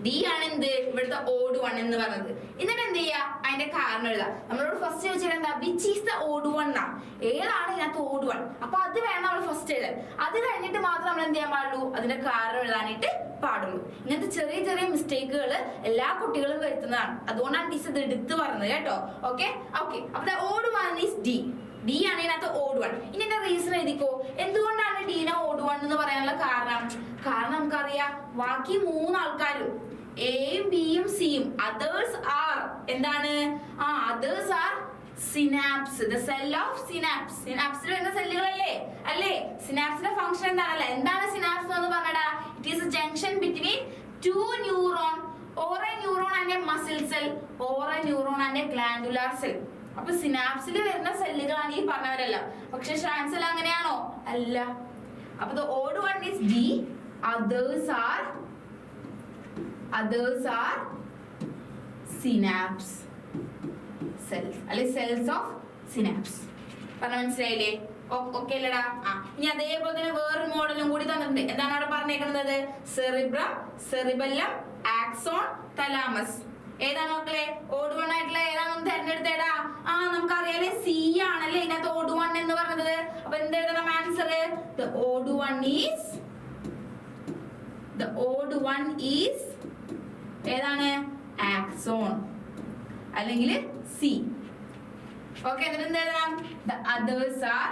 S1: D ആണ് എന്ത് ഇവിടുത്തെ ഓഡ് വൺ എന്ന് പറഞ്ഞത്. എന്നിട്ട് എന്ത് ചെയ്യാ? അതിന്റെ കാരണം എഴുതാം. നമ്മളോട് ഫസ്റ്റ് ചോദിച്ചാൽ എന്താ? Which is the odd one ആ, ഏതാണ് ഇതിനകത്ത് ഓഡ് വൺ? അപ്പൊ അത് വേണം നമ്മൾ ഫസ്റ്റ് എഴുതാൻ. അത് കഴിഞ്ഞിട്ട് മാത്രം നമ്മൾ എന്ത് ചെയ്യാൻ പാടുള്ളൂ? അതിന്റെ കാരണം എഴുതാനായിട്ട് പാടുള്ളൂ. ഇങ്ങനത്തെ ചെറിയ ചെറിയ മിസ്റ്റേക്കുകൾ എല്ലാ കുട്ടികളും വരുത്തുന്നതാണ്. അതുകൊണ്ടാണ് ടീച്ചർ ഇത് എടുത്ത് പറഞ്ഞത് കേട്ടോ. ഓക്കെ ഓക്കെ, അപ്പൊ the odd one is D. D ആണ് ഇതിനകത്ത് ഓഡ് വൺ. ഇനി എന്റെ റീസൺ എഴുതിക്കോ. എന്തുകൊണ്ടാണ് ഡീനെ ഓഡ് വൺ എന്ന് പറയാനുള്ള കാരണം? കാരണം നമുക്കറിയാം ബാക്കി 3 ആൾക്കാരും എയും ബിയും സിയും അതേഴ്സ് ആർ എന്താണ്? Others are synapse, the cell of synapse. സിനാപ്സിൽ വരുന്ന സെല്ലുകളല്ലേ അല്ലേ? സിനാപ്സിന്റെ ഫംഗ്ഷൻ എന്താണല്ലേ? എന്താണ് സിനാപ്സ് എന്ന് പറഞ്ഞടാ? It is a junction between 2 neuron or a neuron and a muscle cell or a neuron and a glandular cell. അപ്പൊ സിനാപ്സിൽ വരുന്ന സെല്ലുകളാണ് ഈ പറഞ്ഞവരല്ല. പക്ഷെ ഷ്വാൻ സെൽ അങ്ങനെയാണോ? അല്ല. അപ്പൊ the odd one is D. others are synapse cells അല്ലെ cells of synapse. പറഞ്ഞ മനസ്സിലായില്ലേ? ഓക്കെ അല്ലടാ. ഇനി അതേപോലെ തന്നെ വേറൊരു മോഡലും കൂടി തന്നിട്ടുണ്ട്. എന്താണ് അവിടെ പറഞ്ഞേക്കുന്നത്? Cerebrum, cerebellum, axon, thalamus. ഏതാണ് മക്കളെ ഓഡ് വൺ ആയിട്ടുള്ള? ഏതാണെന്ന് തെരഞ്ഞെടുത്തേടാ. നമുക്കറിയാലേ സി ആണല്ലേ ഇതിനകത്ത് ഓഡ് വൺ എന്ന് പറഞ്ഞത്. അപ്പൊ എന്ത് എഴുതണം answer? The odd one is ഏതാണ്? ആക്സോൺ അല്ലെങ്കിൽ സി. ഓക്കെ, എന്നിട്ട് എന്ത് എഴുതണം? ദ അതേഴ്സ് ആർ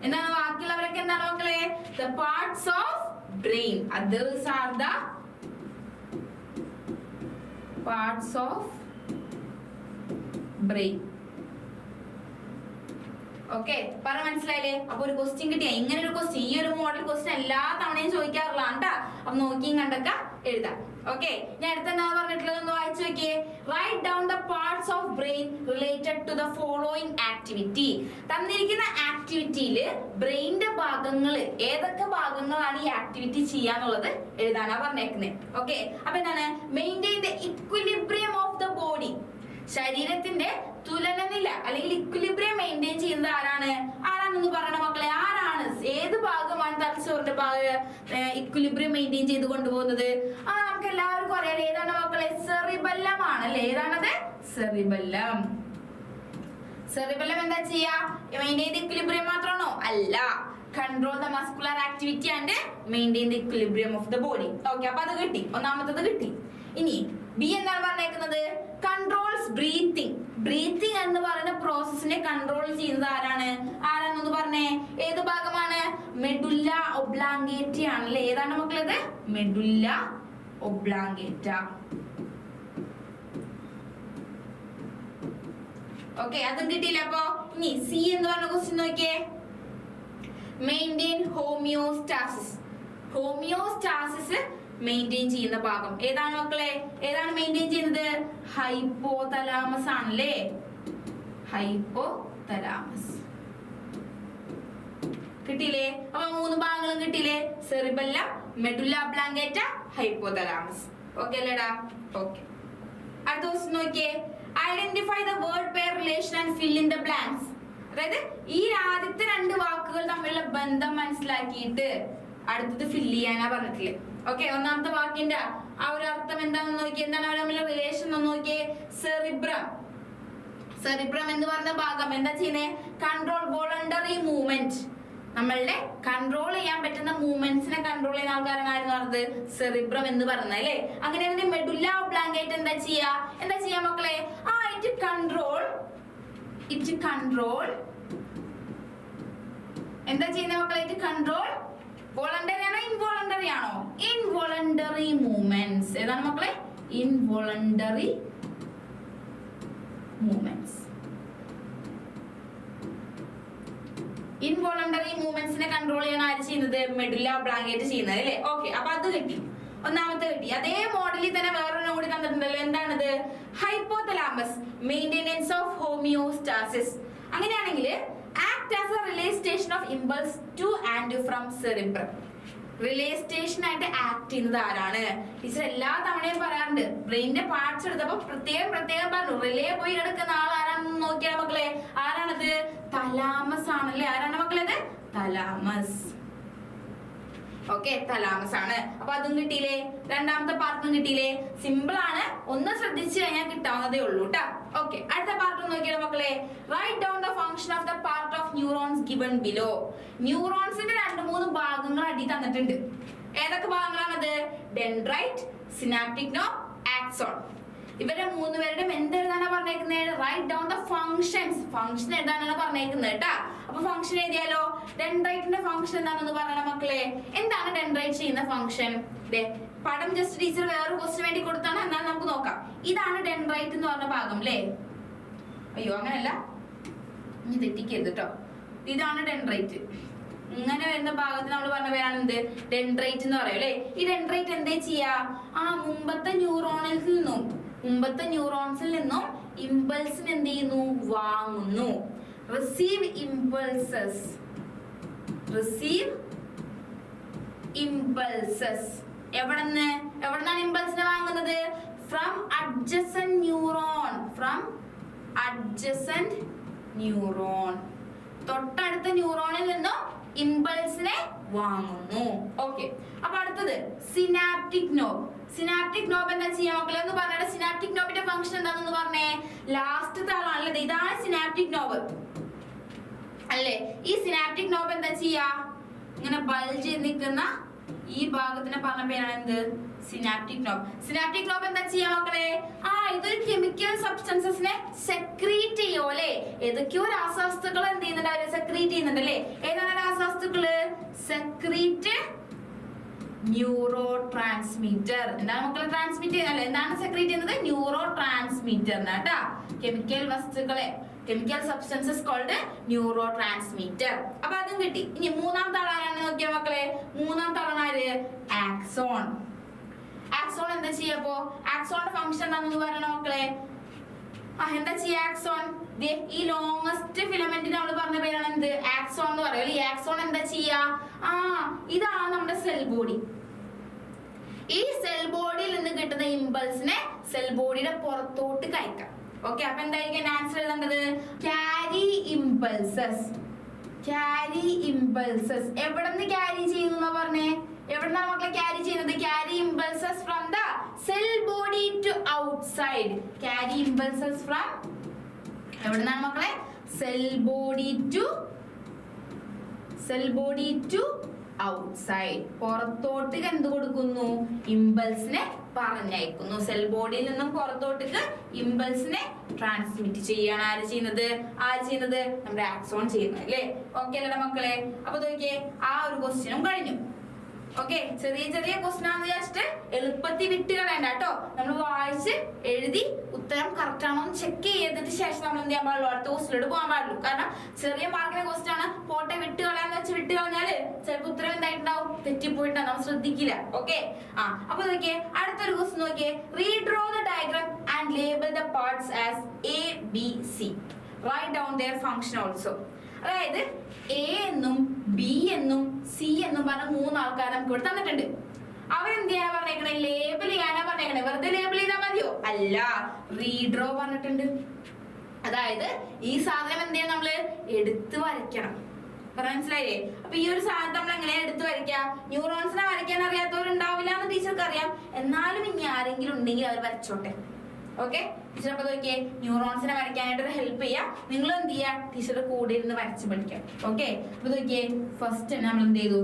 S1: എന്താണ്? ബാക്കിയുള്ളവരൊക്കെ എന്താണ് മക്കളെ? The parts of brain. Others are the parts of brain. Okay, പറഞ്ഞ മനസ്സിലായില്ലേ? അപ്പൊ ഒരു ക്വസ്റ്റ്യൻ കിട്ടിയ ഇങ്ങനെ ഒരു ക്വസ്റ്റ്യൻ, ഈ ഒരു മോഡൽ ക്വസ്റ്റ്യൻ എല്ലാ തവണയും ചോദിക്കാറുള്ളതാണ് കേട്ടാ. അപ്പൊ നോക്കിയും കണ്ടൊക്കെ എഴുതാം. ഓക്കെ, ഞാൻ അടുത്ത എന്താ പറഞ്ഞിട്ടുള്ളത് ഒന്ന് വായിച്ചു നോക്കിയേ. Write down the parts of brain related to the following activity. തന്നിരിക്കുന്ന ആക്ടിവിറ്റിയിൽ ബ്രെയിനിന്റെ ഭാഗങ്ങൾ ഏതൊക്കെ ഭാഗങ്ങളാണ് ഈ ആക്ടിവിറ്റി ചെയ്യാന്നുള്ളത് എഴുതാനാ പറഞ്ഞേക്കുന്നത്. ഓക്കെ, അപ്പൊ എന്താണ്? Maintain the equilibrium of the body. ശരീരത്തിന്റെ തുലനനില അല്ലെങ്കിൽ ഇക്വിലിബ്രിയം മെയിൻറ്റെയിൻ ചെയ്യുന്നത് ആരാണെന്ന് പറയണ മക്കളെ? ആരാണ്? ഏത് ഭാഗമാണ് തലച്ചോറിന്റെ ഇക്വിലിബ്രിയം മെയിൻറ്റെയിൻ ചെയ്ത് കൊണ്ടുപോകുന്നത്? നമുക്ക് എല്ലാവർക്കും അറിയാം. ഏതാണ് മക്കളെ? സെറിബെല്ലം ആണല്ലേ. ഏതാണത്? സെറിബെല്ലം. സെറിബെല്ലം എന്താ ചെയ്യാ? മെയിൻറ്റെയിൻ ദ ഇക്വിലിബ്രിയം മാത്രമാണോ? അല്ല. Control the muscular activity and maintain the equilibrium of the body. Okay, അപ്പൊ അത് കിട്ടി. ഒന്നാമത്തത് കിട്ടി. ഇനി ബി എന്താണ് പറഞ്ഞേക്കുന്നത്? Controls breathing. ബ്രീത്തിങ് എന്ന് പറയുന്ന പ്രോസസ്സിനെ കൺട്രോൾ ചെയ്യുന്നത് ആരാണെന്ന് പറഞ്ഞേ? ഏത് ഭാഗമാണ്? മെഡുല്ല ഒബ്ലാങ്കേറ്റ ആണല്ലേ. ഏതാണ് മക്കളത്? Medulla oblongata. ഓക്കെ, അതും കിട്ടിയില്ല. അപ്പൊ ഇനി സി എന്ന് പറഞ്ഞ ക്വസ്റ്റ്യൻ നോക്കിയേ. Maintain homeostasis. ഹോമിയോസ്റ്റാസിസ് മെയിൻറ്റെയിൻ ചെയ്യുന്ന ഭാഗം ഏതാണ് മക്കളെ? ഏതാണ് മെയിൻറ്റെയിൻ ചെയ്യുന്നത്? ഹൈപ്പോതലാമസ് ആണല്ലേ. ഹൈപ്പോതലാമസ് കിട്ടിയില്ലേ? അപ്പൊ 3 ഭാഗങ്ങളും കിട്ടിയില്ലേ? Cerebellum, medulla oblongata, hypothalamus. Okay അല്ലേടാ? ഓക്കെ, അടുത്ത ദിവസം നോക്കിയേ. Identify the word pair relation and fill in the blanks. അതായത് ഈ ആദ്യത്തെ 2 വാക്കുകൾ തമ്മിലുള്ള ബന്ധം മനസ്സിലാക്കിയിട്ട് അടുത്തത് ഫില്ല് ചെയ്യാനാ പറഞ്ഞിട്ടില്ലേ. ഓക്കെ, ഒന്നാമത്തെ വാക്കിന്റെ ആ ഒരു അർത്ഥം എന്താണെന്ന് നോക്കിയേ. എന്താണ് അവർ തമ്മിലുള്ള റിലേഷൻ എന്ന് നോക്കിയേ. സെറിബ്രം. സെറിബ്രം എന്ന് പറഞ്ഞ ഭാഗം എന്താ ചെയ്യുന്നേ? Control voluntary movement. നമ്മളുടെ കൺട്രോൾ ചെയ്യാൻ പറ്റുന്ന മൂവ്മെന്റ്സിനെ കൺട്രോൾ ചെയ്യുന്ന ആൾക്കാരാണ് പറഞ്ഞത് സെറിബ്രം എന്ന് പറയുന്നത് അല്ലേ. അങ്ങനെ മെഡുല്ല ഒബ്ലാങ്കേറ്റ എന്താ ചെയ്യാ മക്കളെ? ഇറ്റ് കൺട്രോൾ എന്താ ചെയ്യുന്ന മക്കളെ? ഇറ്റ് കൺട്രോൾ വോളണ്ടറി ആണോ ഇൻവോളണ്ടറി ആണോ? Involuntary movements. ഏതാണ് മക്കളെ? ഇൻവോളണ്ടറി സെക്കൻഡറി മൂവ്മെന്റ്സിനെ കൺട്രോൾ ചെയ്യാൻ ആര് ചെയ്യുന്നത്? മെഡുല്ല ഒബ്ലാങ്കേറ്റ ചെയ്യുന്നത് അല്ലേ? ഓക്കെ, അപ്പൊ അത് കിട്ടി, ഒന്നാമത്തെ കിട്ടി. അതേ മോഡലിൽ തന്നെ വേറൊരു കൂടി തന്നിട്ടുണ്ടല്ലോ, എന്താണത്? Hypothalamus maintenance of homeostasis. അങ്ങനെയാണെങ്കിൽ act as a relay station of impulse to and from cerebrum. Relay station ആയിട്ട് ആക്ട് ചെയ്യുന്നത് ആരാണ്? ടീച്ചർ എല്ലാ തവണയും പറയാറുണ്ട്, ബ്രെയിനിന്റെ പാർട്സ് എടുത്തപ്പോ പ്രത്യേകം പറഞ്ഞു, റിലേ പോയി എടുക്കുന്ന ആൾ ആരാണെന്ന് നോക്കിയാൽ മക്കളെ, ആരാണത്? തലാമസ് ആണല്ലേ. ആരാണ് മക്കളത്? തലാമസ്. ഓക്കെ, തലാമസ് ആണ്. അപ്പൊ അതും കിട്ടിയില്ലേ? രണ്ടാമത്തെ പാർട്ടും കിട്ടിയില്ലേ? സിമ്പിൾ ആണ്, ഒന്ന് ശ്രദ്ധിച്ചു കഴിഞ്ഞാൽ കിട്ടാവുന്നതേ ഉള്ളൂ കേട്ടോ. ഓക്കെ, അടുത്ത പാർട്ട് നോക്കിയാലോ മക്കളെ? Write down the function of the part of neurons given below. ന്യൂറോൺസിന്റെ 2-3 ഭാഗങ്ങൾ അടി തന്നിട്ടുണ്ട്. ഏതൊക്കെ ഭാഗങ്ങളാണത്? Dendrite, synaptic knob, axon. ഇവരെ 3 പേരുടെയും എന്തെഴുതാനാ പറഞ്ഞേക്കുന്നത്? Write down the functions. Function എഴുതാനാണ് പറഞ്ഞേക്കുന്നത് കേട്ടാ. അപ്പൊ ഫംഗ്ഷൻ എഴുതിയാലോ? ഡെൻഡ്രൈറ്റിന്റെ ഫംഗ്ഷൻ എന്താണെന്ന് പറയണ മക്കളെ. എന്താണ് ഡെൻഡ്രൈറ്റ് ചെയ്യുന്ന ഫംഗ്ഷൻ? പടം ജസ്റ്റ് ടീച്ചർ വേറെ ക്വസ്റ്റ്യൻ വേണ്ടി കൊടുത്താണ്, എന്നാൽ നമുക്ക് നോക്കാം. ഇതാണ് ഡെൻഡ്രൈറ്റ് എന്ന് പറഞ്ഞ ഭാഗം അല്ലേ? അയ്യോ, അങ്ങനല്ല, ഇനി തെറ്റിക്കരുത് കേട്ടോ. ഇതാണ് ഡെൻഡ്രൈറ്റ്. ഇങ്ങനെ വരുന്ന ഭാഗത്ത് നമ്മൾ പറഞ്ഞ പേരാണ് എന്ത്? ഡെൻഡ്രൈറ്റ് എന്ന് പറയും അല്ലേ? ഈ ഡെൻഡ്രൈറ്റ് എന്തേ ചെയ്യാ? മുമ്പത്തെ ന്യൂറോൺസിൽ നിന്നും ഇമ്പൾസിന് എന്ത് ചെയ്യുന്നു? വാങ്ങുന്നു. Receive impulses. എവിടെന്നാണ് ഇമ്പൾസിനെ വാങ്ങുന്നത്? From adjacent neuron. തൊട്ടടുത്ത ന്യൂറോണിൽ നിന്നും ഇമ്പൾസിനെ വാങ്ങുന്നു. ഓക്കെ, അപ്പൊ അടുത്തത് സിനാപ്റ്റിക് നോബ്. സിനാപ്റ്റിക് നോബ് എന്താ ചെയ്യാ മക്കളെ? ഒന്ന് പറഞ്ഞ സിനാപ്റ്റിക് നോബിന്റെ ഫംഗ്ഷൻ എന്താണെന്ന് പറഞ്ഞേ. ലാസ്റ്റത്തെ ആളാണല്ലേ, ഇതാണ് സിനാപ്റ്റിക് നോബ് അല്ലേ? ഈ സിനാപ്റ്റിക് നോബ് എന്താ ചെയ്യാ? ഇങ്ങനെ ബൾജ് നിൽക്കുന്ന ഈ ഭാഗത്തിന് പറഞ്ഞ പേരാണ് എന്ത്? Synaptic knob. സിനാപ്റ്റിക് നോബ് എന്താ ചെയ്യാ മക്കളെ? ഇതൊരു കെമിക്കൽ സബ്സ്റ്റൻസസിനെ സെക്രീറ്റ് ചെയ്യോ അല്ലെ? ഏതൊക്കെയോ രാസവസ്തുക്കൾ എന്ത് ചെയ്യുന്നുണ്ട്? അവര് സെക്രീറ്റ് ചെയ്യുന്നുണ്ട് അല്ലേ? ഏതാണ് രാസവസ്തുക്കള്? Secrete neuro transmitter. എന്താണ് മക്കളെ ട്രാൻസ്മിറ്റ് ചെയ്യുന്നത്? എന്താണ് സെക്രീറ്റ് ചെയ്യുന്നത്? ന്യൂറോ ട്രാൻസ്മിറ്റർ കേട്ടാ. Chemical substances called neurotransmitter. അപ്പൊ അതും കിട്ടി. ഇനി മൂന്നാമത്തെ ആളാരാണ് നോക്കിയാ മക്കളെ? മൂന്നാമത്തെ ആളാണ് ആര്? ആക്സോൺ. ആക്സോൺ എന്താ ചെയ്യപ്പോ? ആക്സോണിന്റെ ഫംഗ്ഷൻ എന്താണെന്ന് പറയണ മക്കളെ? എന്താ ചെയ്യാ ആക്സോൺ? ഈ ലോങ്സ്റ്റ് ഫിലമെന്റ് നമ്മൾ പറഞ്ഞ പേരാണ് എന്ത്? ആക്സോൺ എന്ന് പറയുന്നത്. ഈ ആക്സോൺ എന്താ ചെയ്യാ? ഇതാണ് നമ്മുടെ സെൽ ബോഡി. ഈ സെൽ ബോഡിയിൽ നിന്ന് കിട്ടുന്ന ഇമ്പൾസിനെ സെൽ ബോഡിയുടെ പുറത്തോട്ട് കയക്കാം. ഓക്കെ, അപ്പൊ എന്തായിരിക്കും ആൻസർ എഴുതേണ്ടത്? Carry impulses. എവിടെ നിന്ന് ക്യാരി ചെയ്യുന്ന പറഞ്ഞേ? എവിടെന്നാണ് മക്കളെ ക്യാരി ചെയ്യുന്നത്? Carry impulses from the cell body to outside. Carry impulses from എവിടെന്നാണ് മക്കളെ? Cell body to outside. പുറത്തോട്ട് എന്ത് കൊടുക്കുന്നു? ഇമ്പൾസിനെ പറഞ്ഞയക്കുന്നു. സെൽ ബോഡിയിൽ നിന്നും പുറത്തോട്ടേക്ക് ഇമ്പൾസിനെ ട്രാൻസ്മിറ്റ് ചെയ്യാണ് ആര് ചെയ്യുന്നത്? നമ്മുടെ ആക്സോൺ ചെയ്യുന്നത് അല്ലേ? ഓക്കെ അല്ലേ മക്കളെ? അപ്പൊ നോക്കിയേ, ആ ഒരു ക്വസ്റ്റ്യനും കഴിഞ്ഞു. ഓക്കെ, ചെറിയ ക്വസ്റ്റ്യൻ ആണെന്ന് വിചാരിച്ചിട്ട് എളുപ്പത്തിൽ വിട്ട് കളയണ്ട കേട്ടോ. നമ്മൾ വായിച്ച് എഴുതി ഉത്തരം കറക്റ്റ് ആണോ എന്ന് ചെക്ക് ചെയ്തിട്ട് ശേഷം നമ്മൾ എന്ത് ചെയ്യാൻ പാടുള്ളൂ? അടുത്ത ക്വസ്റ്റ്യനിലോട്ട് പോകാൻ പാടുള്ളൂ. കാരണം ചെറിയ മാർക്കിന്റെ ക്വസ്റ്റ്യൻ ആണ്, പോട്ടെ വിട്ട് കളയാന്ന് വെച്ച് വിട്ട് കളഞ്ഞാല് ചിലപ്പോൾ ഉത്തരം എന്തായിട്ടുണ്ടാവും? തെറ്റിപ്പോയിട്ടുണ്ടാവും, നമ്മൾ ശ്രദ്ധിക്കില്ല. ഓക്കെ, അപ്പൊ നോക്കിയേ, അടുത്തൊരു ക്വസ്റ്റ്യൻ നോക്കിയേ. Redraw the diagram and label the parts as A, B, C. Write down their function also. അതായത് A എന്നും B എന്നും C എന്നും പറഞ്ഞ 3 ആൾക്കാർ നമുക്ക് ഇവിടെ തന്നിട്ടുണ്ട്. അവരെന്ത് ചെയ്യാനാ പറഞ്ഞേക്കണേ? ലേബൽ ചെയ്യാനാ പറഞ്ഞേക്കണേ. വെറുതെ ലേബൽ ചെയ്താൽ മതിയോ? അല്ല, റീഡ്രോ പറഞ്ഞിട്ടുണ്ട്. അതായത് ഈ സാധനം എന്ത് ചെയ്യാൻ? നമ്മള് എടുത്ത് വരയ്ക്കണം. മനസ്സിലായില്ലേ? അപ്പൊ ഈ ഒരു സാധനം നമ്മൾ എങ്ങനെയാ എടുത്ത് വരയ്ക്കുക? ന്യൂറോൺസിനെ വരയ്ക്കാൻ അറിയാത്തവരുണ്ടാവില്ല എന്ന് ടീച്ചർക്ക് അറിയാം. എന്നാലും ഇനി ആരെങ്കിലും ഉണ്ടെങ്കിൽ അവർ വരച്ചോട്ടെ. ഓക്കെ, ടീച്ചർ അപ്പൊ നോക്കിയേ, ന്യൂറോൺസിനെ വരയ്ക്കാനായിട്ട് ഹെൽപ്പ് ചെയ്യാം. നിങ്ങൾ എന്ത് ചെയ്യാ? ടീച്ചറുടെ കൂടെ ഇരുന്ന് വരച്ച് പഠിക്കാം. ഓക്കെ, അപ്പൊ നോക്കിയേ, ഫസ്റ്റ് തന്നെ നമ്മൾ എന്ത് ചെയ്തു?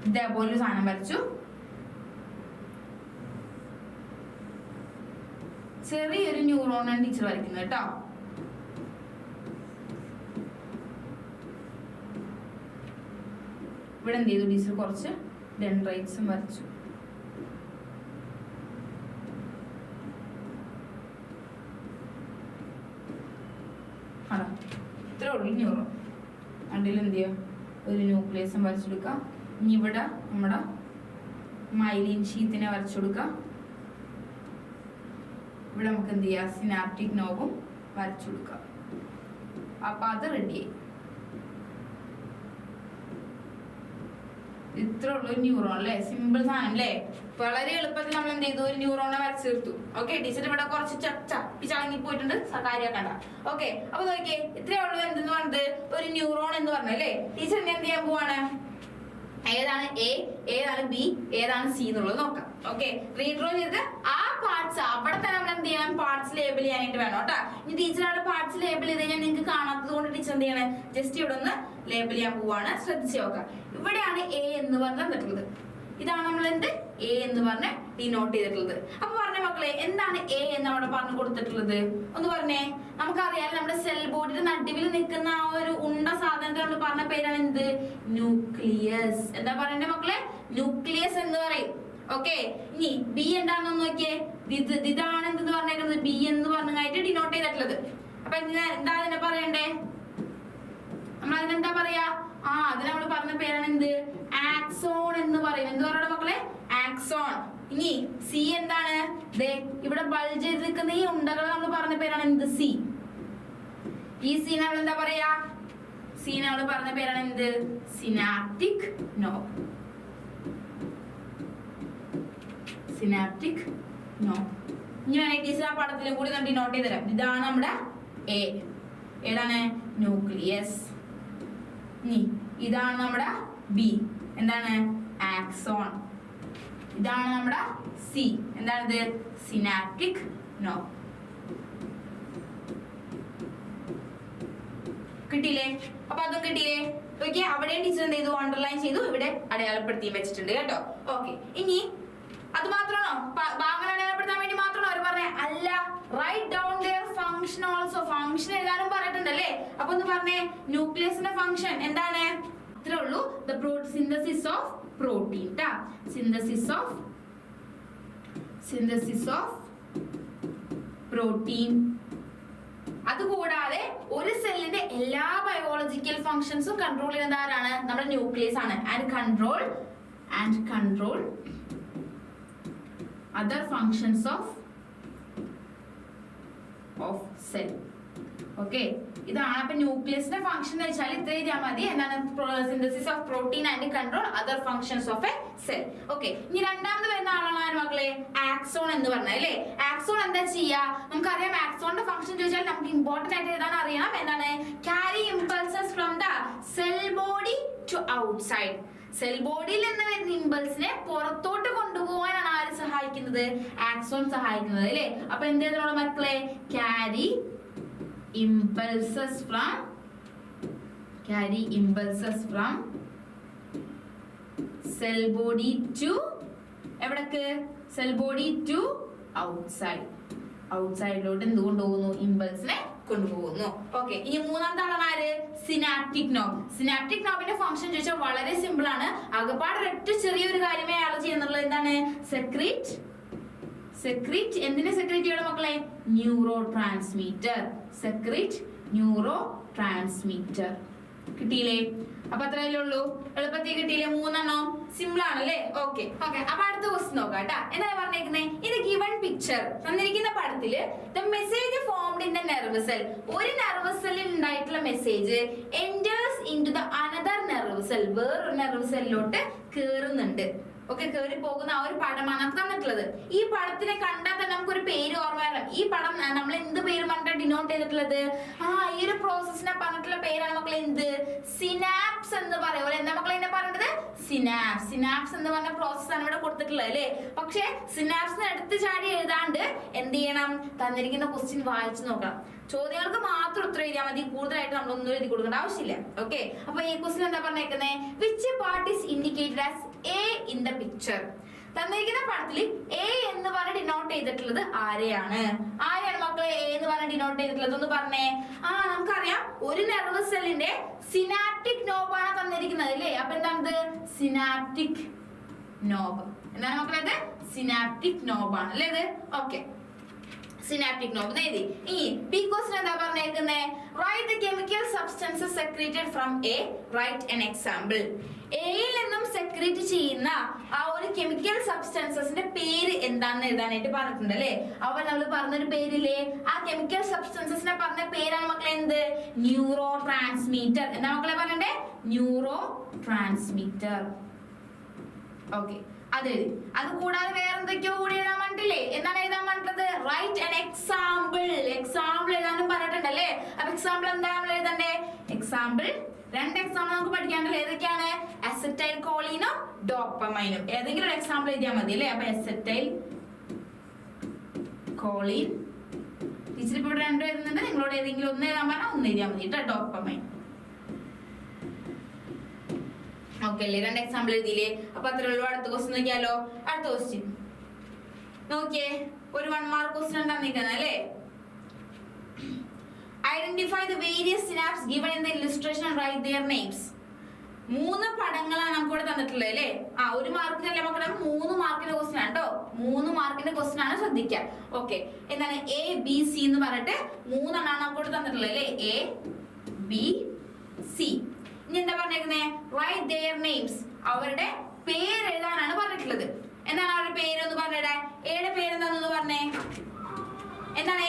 S1: ഇതേപോലൊരു സാധനം വരച്ചു. ചെറിയൊരു ന്യൂറോണാണ് ടീച്ചർ വരയ്ക്കുന്നത് കേട്ടോ. ഇവിടെ എന്ത് ചെയ്തു? ടീച്ചർ കുറച്ച് ഡെൻഡ്രൈറ്റ്സും വരച്ചു. ഇത്രേ ഉള്ളൂ ന്യൂറോൺ. ഫ്രണ്ടിൽ എന്ത് ചെയ്യുക, ഒരു ന്യൂക്ലിയസും വരച്ചെടുക്കാം. ഇനി ഇവിടെ നമ്മുടെ മൈലിൻ ഷീത്തിനെ വരച്ചു കൊടുക്കാം. ഇവിടെ നമുക്ക് എന്ത് ചെയ്യാം, സിനാപ്റ്റിക് നോബും വരച്ചു കൊടുക്കാം. അപ്പൊ അത് റെഡിയായി. ഇത്ര ഉള്ളു ന്യൂറോൺ അല്ലേ, സിമ്പിൾ സാധനം അല്ലേ. വളരെ എളുപ്പത്തിൽ നമ്മൾ എന്ത് ചെയ്തു, ഒരു ന്യൂറോണെ വരച്ചു തീർത്തു. ഓക്കെ, ടീച്ചർ ഇവിടെ കുറച്ച് ചളങ്ങി പോയിട്ടുണ്ട്, കാര്യമാക്കണ്ട. ഓക്കെ, അപ്പൊ നോക്കിയേ, ഇത്രേ ഉള്ളൂ എന്തെന്ന് പറഞ്ഞത്, ഒരു ന്യൂറോൺ എന്ന് പറഞ്ഞല്ലേ. ടീച്ചർ എന്ത് ചെയ്യാൻ പോവാണ്, ഏതാണ് എ, ഏതാണ് ബി, ഏതാണ് സി എന്നുള്ളത് നോക്കാം. ഓക്കെ, റീഡ്രോ ചെയ്ത് ആ പാർട്സ് അവിടെ തന്നെ നമ്മൾ എന്ത് ചെയ്യണം, പാർട്സ് ലേബിൾ ചെയ്യാനായിട്ട് വേണം കേട്ടോ. ഇനി ടീച്ചർ അവിടെ പാർട്സ് ലേബിൾ ചെയ്ത് കഴിഞ്ഞാൽ നിങ്ങൾക്ക് കാണാത്തത് കൊണ്ട് ടീച്ചർ എന്ത് ചെയ്യണം, ജസ്റ്റ് ഇവിടെ ഒന്ന് ലേബിൾ ചെയ്യാൻ പോവാണ്. ശ്രദ്ധിച്ച് നോക്കാം. ഇവിടെയാണ് എ എന്ന് പറഞ്ഞിട്ടുള്ളത്. ഇതാണ് നമ്മൾ എന്ത് എ എന്ന് പറഞ്ഞ് ഡിനോട്ട് ചെയ്തിട്ടുള്ളത്. അപ്പൊ പറഞ്ഞ മക്കളെ, എന്താണ് എ എന്ന് അവിടെ പറഞ്ഞു കൊടുത്തിട്ടുള്ളത് ഒന്ന് പറഞ്ഞേ. നമുക്കറിയാം നമ്മുടെ സെൽ ബോഡിയുടെ നടുവിൽ നിൽക്കുന്ന ആ ഒരു ഉണ്ട സാധനത്തെ നമ്മൾ പറഞ്ഞ പേരാണ് എന്ത്, ന്യൂക്ലിയസ്. എന്താ പറയണ്ടേ മക്കളെ, ന്യൂക്ലിയസ് എന്ന് പറയും. ഓക്കെ, ഇനി ബി എന്താണെന്ന് നോക്കിയേ, ഇതാണ് എന്തെന്ന് പറഞ്ഞേക്കുന്നത്, ബി എന്ന് പറഞ്ഞായിട്ട് ഡിനോട്ട് ചെയ്തിട്ടുള്ളത്. അപ്പൊ എന്താ അതിനെ പറയണ്ടേ, നമ്മൾ അതിനെന്താ പറയാ, അതിന് നമ്മൾ പറഞ്ഞ പേരാണ് എന്ത്, ആക്സോൺ എന്ന് പറയും. എന്ത് പറയണം മക്കളെ, ആക്സോൺ. ഇനി സി എന്താണ്, ഇവിടെ ബൾജ് ചെയ്ത് നിൽക്കുന്ന ഈ ഉണ്ടകളെ നമ്മൾ പറഞ്ഞ പേരാണ് എന്ത്, സി. ഈ സി നമ്മൾ എന്താ പറയാ, സി നമ്മൾ പറഞ്ഞ പേരാണ് എന്ത്, സിനാപ്റ്റിക് നോബ്. Synaptic knob. ഇനി ടീച്ചർ ആ പടത്തിലും കൂടി നമ്മൾ ഡിനോട്ട് ചെയ്ത് തരാം. ഇതാണ് നമ്മുടെ എ, ഏതാണ്, ന്യൂക്ലിയസ്. ഇതാണ് നമ്മുടെ ബി, എന്താണ്, ആക്സോൺ. ഇതാണ് നമ്മുടെ സി, എന്താണിത്, സിനാപ്റ്റിക് നോബ്. കിട്ടിയില്ലേ? അപ്പൊ അതും കിട്ടിയില്ലേ? ഓക്കെ, അവിടെയും ടീച്ചർ എന്ത് ചെയ്തു, അണ്ടർലൈൻ ചെയ്തു, ഇവിടെ അടയാളപ്പെടുത്തി വെച്ചിട്ടുണ്ട് കേട്ടോ. ഓക്കെ, ഇനി അത് മാത്രമാണോ, ഭാഗങ്ങൾ അടയാളപ്പെടുത്താൻ വേണ്ടി മാത്രമാണോ അവർ പറഞ്ഞേ, അല്ല. Write down their function also. Function എഴുതാനും പറഞ്ഞിട്ടുണ്ടല്ലേ. അപ്പൊ ഒന്ന് പറഞ്ഞേ, ന്യൂക്ലിയസിന്റെ ഫംഗ്ഷൻ എന്താണ്, ഇത്രേ ഉള്ളൂ. The synthesis of protein. Synthesis of protein. അതുകൂടാതെ ഒരു സെല്ലിന്റെ എല്ലാ ബയോളജിക്കൽ ഫംഗ്ഷൻസും കൺട്രോൾ ചെയ്യുന്നത് ആരാണ്, നമ്മുടെ ന്യൂക്ലിയസ് ആണ്. And control other functions of cell. Okay, ഇതാണ്. അപ്പൊ ന്യൂക്ലിയസിന്റെ ഫംഗ്ഷൻ എന്ന് വെച്ചാൽ ഇത്ര എഴുതിയാൽ മതി. എന്താണ്, synthesis of protein and control other functions of A cell. Okay, ഇനി രണ്ടാമത് വരുന്ന ആളാണ് മക്കളെ, ആക്സോൺ എന്ന് പറഞ്ഞത് അല്ലേ. ആക്സോൺ എന്താ ചെയ്യാ, നമുക്കറിയാം. ആക്സോണിന്റെ ഫംഗ്ഷൻ ചോദിച്ചാൽ നമുക്ക് ഇമ്പോർട്ടന്റ് ആയിട്ട് എഴുതാൻ അറിയണം. എന്താണ്, carry impulses from the cell body to outside. Cell ബോഡിയിൽ നിന്ന് വരുന്ന ഇമ്പൾസിനെ പുറത്തോട്ട് കൊണ്ടുപോകാനാണ് ആര് സഹായിക്കുന്നത്, ആക്സോൺ സഹായിക്കുന്നത് അല്ലേ. അപ്പൊ എന്ത് ചെയ്തോളൂ മക്കളെ, carry impulses from cell body to എവിടേക്ക്, സെൽ ബോഡി ടു ഔട്ട്സൈഡിലോട്ട് എന്ത് കൊണ്ടുപോകുന്നു, ഇമ്പൾസിനെ കൊണ്ടുപോകുന്നു. ഓക്കെ, ഇനി മൂന്നാമത്തെ ആളാണ് ആര്, സിനാപ്റ്റിക് നോബ്. സിനാപ്റ്റിക് നോബിന്റെ ഫംഗ്ഷൻ ചോദിച്ചാൽ വളരെ സിമ്പിൾ ആണ്. ആകെപ്പാട് ഒരൊറ്റ ചെറിയൊരു കാര്യമേ അയാൾ ചെയ്യുന്നുള്ളൂ. എന്താണ്, സെക്രീറ്റ്. എന്തിനെ സെക്രീറ്റ് ചെയ്യണം മക്കളെ, ന്യൂറോ ട്രാൻസ്മിറ്റർ. കിട്ടിയില്ലേ? അപ്പൊ അത്രയല്ലേ ഉള്ളൂ. എളുപ്പത്തിൽ കിട്ടിയില്ലേ? മൂന്നെണ്ണം. സിമ്പിൾ ആണല്ലേ? ഓക്കെ. അപ്പൊ അടുത്ത ക്വസ്റ്റ്യൻ നോക്കാം കേട്ടാ. എന്താ പറഞ്ഞേക്കുന്നേ, ഇത് ഗിവൺ പിക്ചർ തന്നിരിക്കുന്ന പടത്തില് the message formed in the nerve cell. ഒരു നെർവ് സെല്ലിൽ ഉണ്ടായിട്ടുള്ള message enters into the another nerve cell. വേറൊരു നെർവ് സെല്ലിലോട്ട് കേറുന്നുണ്ട്. ഓക്കെ, കയറി പോകുന്ന ആ ഒരു പടമാണ് തന്നിട്ടുള്ളത്. ഈ പടത്തിനെ കണ്ടാൽ തന്നെ നമുക്കൊരു പേര് ഓർമ്മ വരണം. ഈ പടം നമ്മൾ എന്ത് പേര് പറഞ്ഞിട്ട് ഡിനോട്ട് ചെയ്തിട്ടുള്ളത്, ഈ ഒരു പ്രോസസ്സിനെ പറഞ്ഞിട്ടുള്ള പേരാണ് മക്കളെ എന്ത്, സിനാപ്സ് എന്ന് പറയുമോ. എന്താ മക്കളെ എന്നെ പറഞ്ഞത്, സിനാപ്സ് എന്ന് പറഞ്ഞ പ്രോസസ്സാണ് ഇവിടെ കൊടുത്തിട്ടുള്ളത് അല്ലേ. പക്ഷെ സിനാപ്സിന് എടുത്ത് ചാടി എഴുതാണ്ട് എന്ത് ചെയ്യണം, തന്നിരിക്കുന്ന ക്വസ്റ്റ്യൻ വായിച്ചു നോക്കണം. ചോദ്യങ്ങൾക്ക് മാത്രം ഉത്തരം എഴുതിയാൽ മതി, കൂടുതലായിട്ട് നമ്മളൊന്നും എഴുതി കൊടുക്കേണ്ട ആവശ്യമില്ല. ഓക്കെ, അപ്പൊ ഈ ക്വസ്റ്റ്യൻ എന്താ പറഞ്ഞേക്കുന്നത്, which part is indicated as A in the picture. തന്നിരിക്കുന്ന പടത്തിൽ എ എന്ന് പറഞ്ഞ് ഡിനോട്ട് ചെയ്തിട്ടുള്ളത് ആരെയാണ് മക്കളെ എ എന്ന് പറഞ്ഞ് ഡിനോട്ട് ചെയ്തിട്ടുള്ളത് ഒന്ന് പറഞ്ഞേ. നമുക്കറിയാം ഒരു നെർവ് സെല്ലിന്റെ സിനാപ്റ്റിക് നോബാണ് തന്നിരിക്കുന്നത് അല്ലേ. അപ്പൊ എന്താണത്, സിനാപ്റ്റിക് നോബ്. എന്താണ് മക്കളെ, ഇത് സിനാപ്റ്റിക് നോബാണ് അല്ലേ ഇത്. ഓക്കെ, സിനാപ്റ്റിക് നോബ് എഴുതി. ഇനി ബി ക്വസ്റ്റ്യൻ എന്താ പറഞ്ഞേക്കുന്നേ, Write the chemical substances secreted from A. Write an example. എയിൽ നിന്നും സെക്രീറ്റ് ചെയ്യുന്ന ആ ഒരു കെമിക്കൽ സബ്സ്റ്റൻസസിന്റെ പേര് എന്താണെന്ന് എഴുതാനായിട്ട് പറഞ്ഞിട്ടുണ്ട് അല്ലേ. അവ നമ്മൾ പറഞ്ഞൊരു പേരില്ലേ, ആ കെമിക്കൽ സബ്സ്റ്റൻസസിനെ പറഞ്ഞ പേരാണ് മക്കളെ എന്ത്, ന്യൂറോ ട്രാൻസ്മീറ്റർ. എന്താ മക്കളെ പറഞ്ഞേ, ന്യൂറോ ട്രാൻസ്മീറ്റർ. ഓക്കെ, അത് അത് കൂടാതെ വേറെ എന്തൊക്കെയോ കൂടി എഴുതാൻ പറഞ്ഞിട്ടില്ലേ. എന്താണ് എഴുതാൻ പറഞ്ഞത്, റൈറ്റ് ആൻ എക്സാമ്പിൾ. എക്സാമ്പിൾ എഴുതാനും പറഞ്ഞിട്ടുണ്ടല്ലേ. അപ്പൊ എക്സാമ്പിൾ എന്താ നമ്മൾ എഴുതണ്ടേ, എക്സാമ്പിൾ രണ്ട് എക്സാമ്പിൾ നമുക്ക് പഠിക്കാണ്ടല്ലോ. ഏതൊക്കെയാണ്, അസറ്റൈൽ കോളിനും ഡോപ്പമൈനും. ഏതെങ്കിലും ഒരു എക്സാമ്പിൾ എഴുതിയാൽ മതി അല്ലേ. അപ്പൊ അസറ്റൈൽ കോളിൻ, ടീച്ചർ ഇപ്പൊ ഇവിടെ രണ്ടും എഴുതുന്നുണ്ട്, നിങ്ങളോട് ഏതെങ്കിലും ഒന്ന് എഴുതാൻ പറഞ്ഞാൽ ഒന്ന് എഴുതിയാൽ മതി കേട്ടോ, ഡോപ്പമൈൻ. ഓക്കെ അല്ലേ, രണ്ട് എക്സാമ്പിൾ എഴുതിയില്ലേ. അപ്പൊ അത്ര ഉള്ളൂ. അടുത്ത ക്വസ്റ്റ്യൻ നോക്കിയാലോ. അടുത്ത ക്വസ്റ്റ്യൻ നോക്കിയേ, ഒരു 1 മാർക്ക് ക്വസ്റ്റ്യൻ ഉണ്ടാകുന്നത് അല്ലേ. Identify the various synapses given in the illustration and write their names. 3 പടങ്ങളാണ് നമുക്ക് ഇവിടെ തന്നിട്ടുള്ളത് അല്ലേ. ഒരു മാർക്കിനല്ലേ മക്കളെ, 3 മാർക്കിന്റെ ക്വസ്റ്റ്യൻ ആണ് കേട്ടോ. 3 മാർക്കിന്റെ ക്വസ്റ്റ്യൻ ആണ്, ശ്രദ്ധിക്കുക. ഓക്കെ, എന്താണ് എ ബി സി എന്ന് പറഞ്ഞിട്ട് 3 എണ്ണമാണ് നമുക്ക് ഇവിടെ തന്നിട്ടുള്ളത് അല്ലേ. A B C. ഇനി എന്താ പറഞ്ഞേക്കുന്നേ, റൈറ്റ് ദെയർ നെയിംസ്. അവരുടെ പേര് എഴുതാനാണ് പറഞ്ഞിട്ടുള്ളത്. എന്താണ് അവരുടെ പേരൊന്ന് പറഞ്ഞിടേ. എയുടെ പേരെന്താണെന്ന് പറഞ്ഞേ. എന്താണ്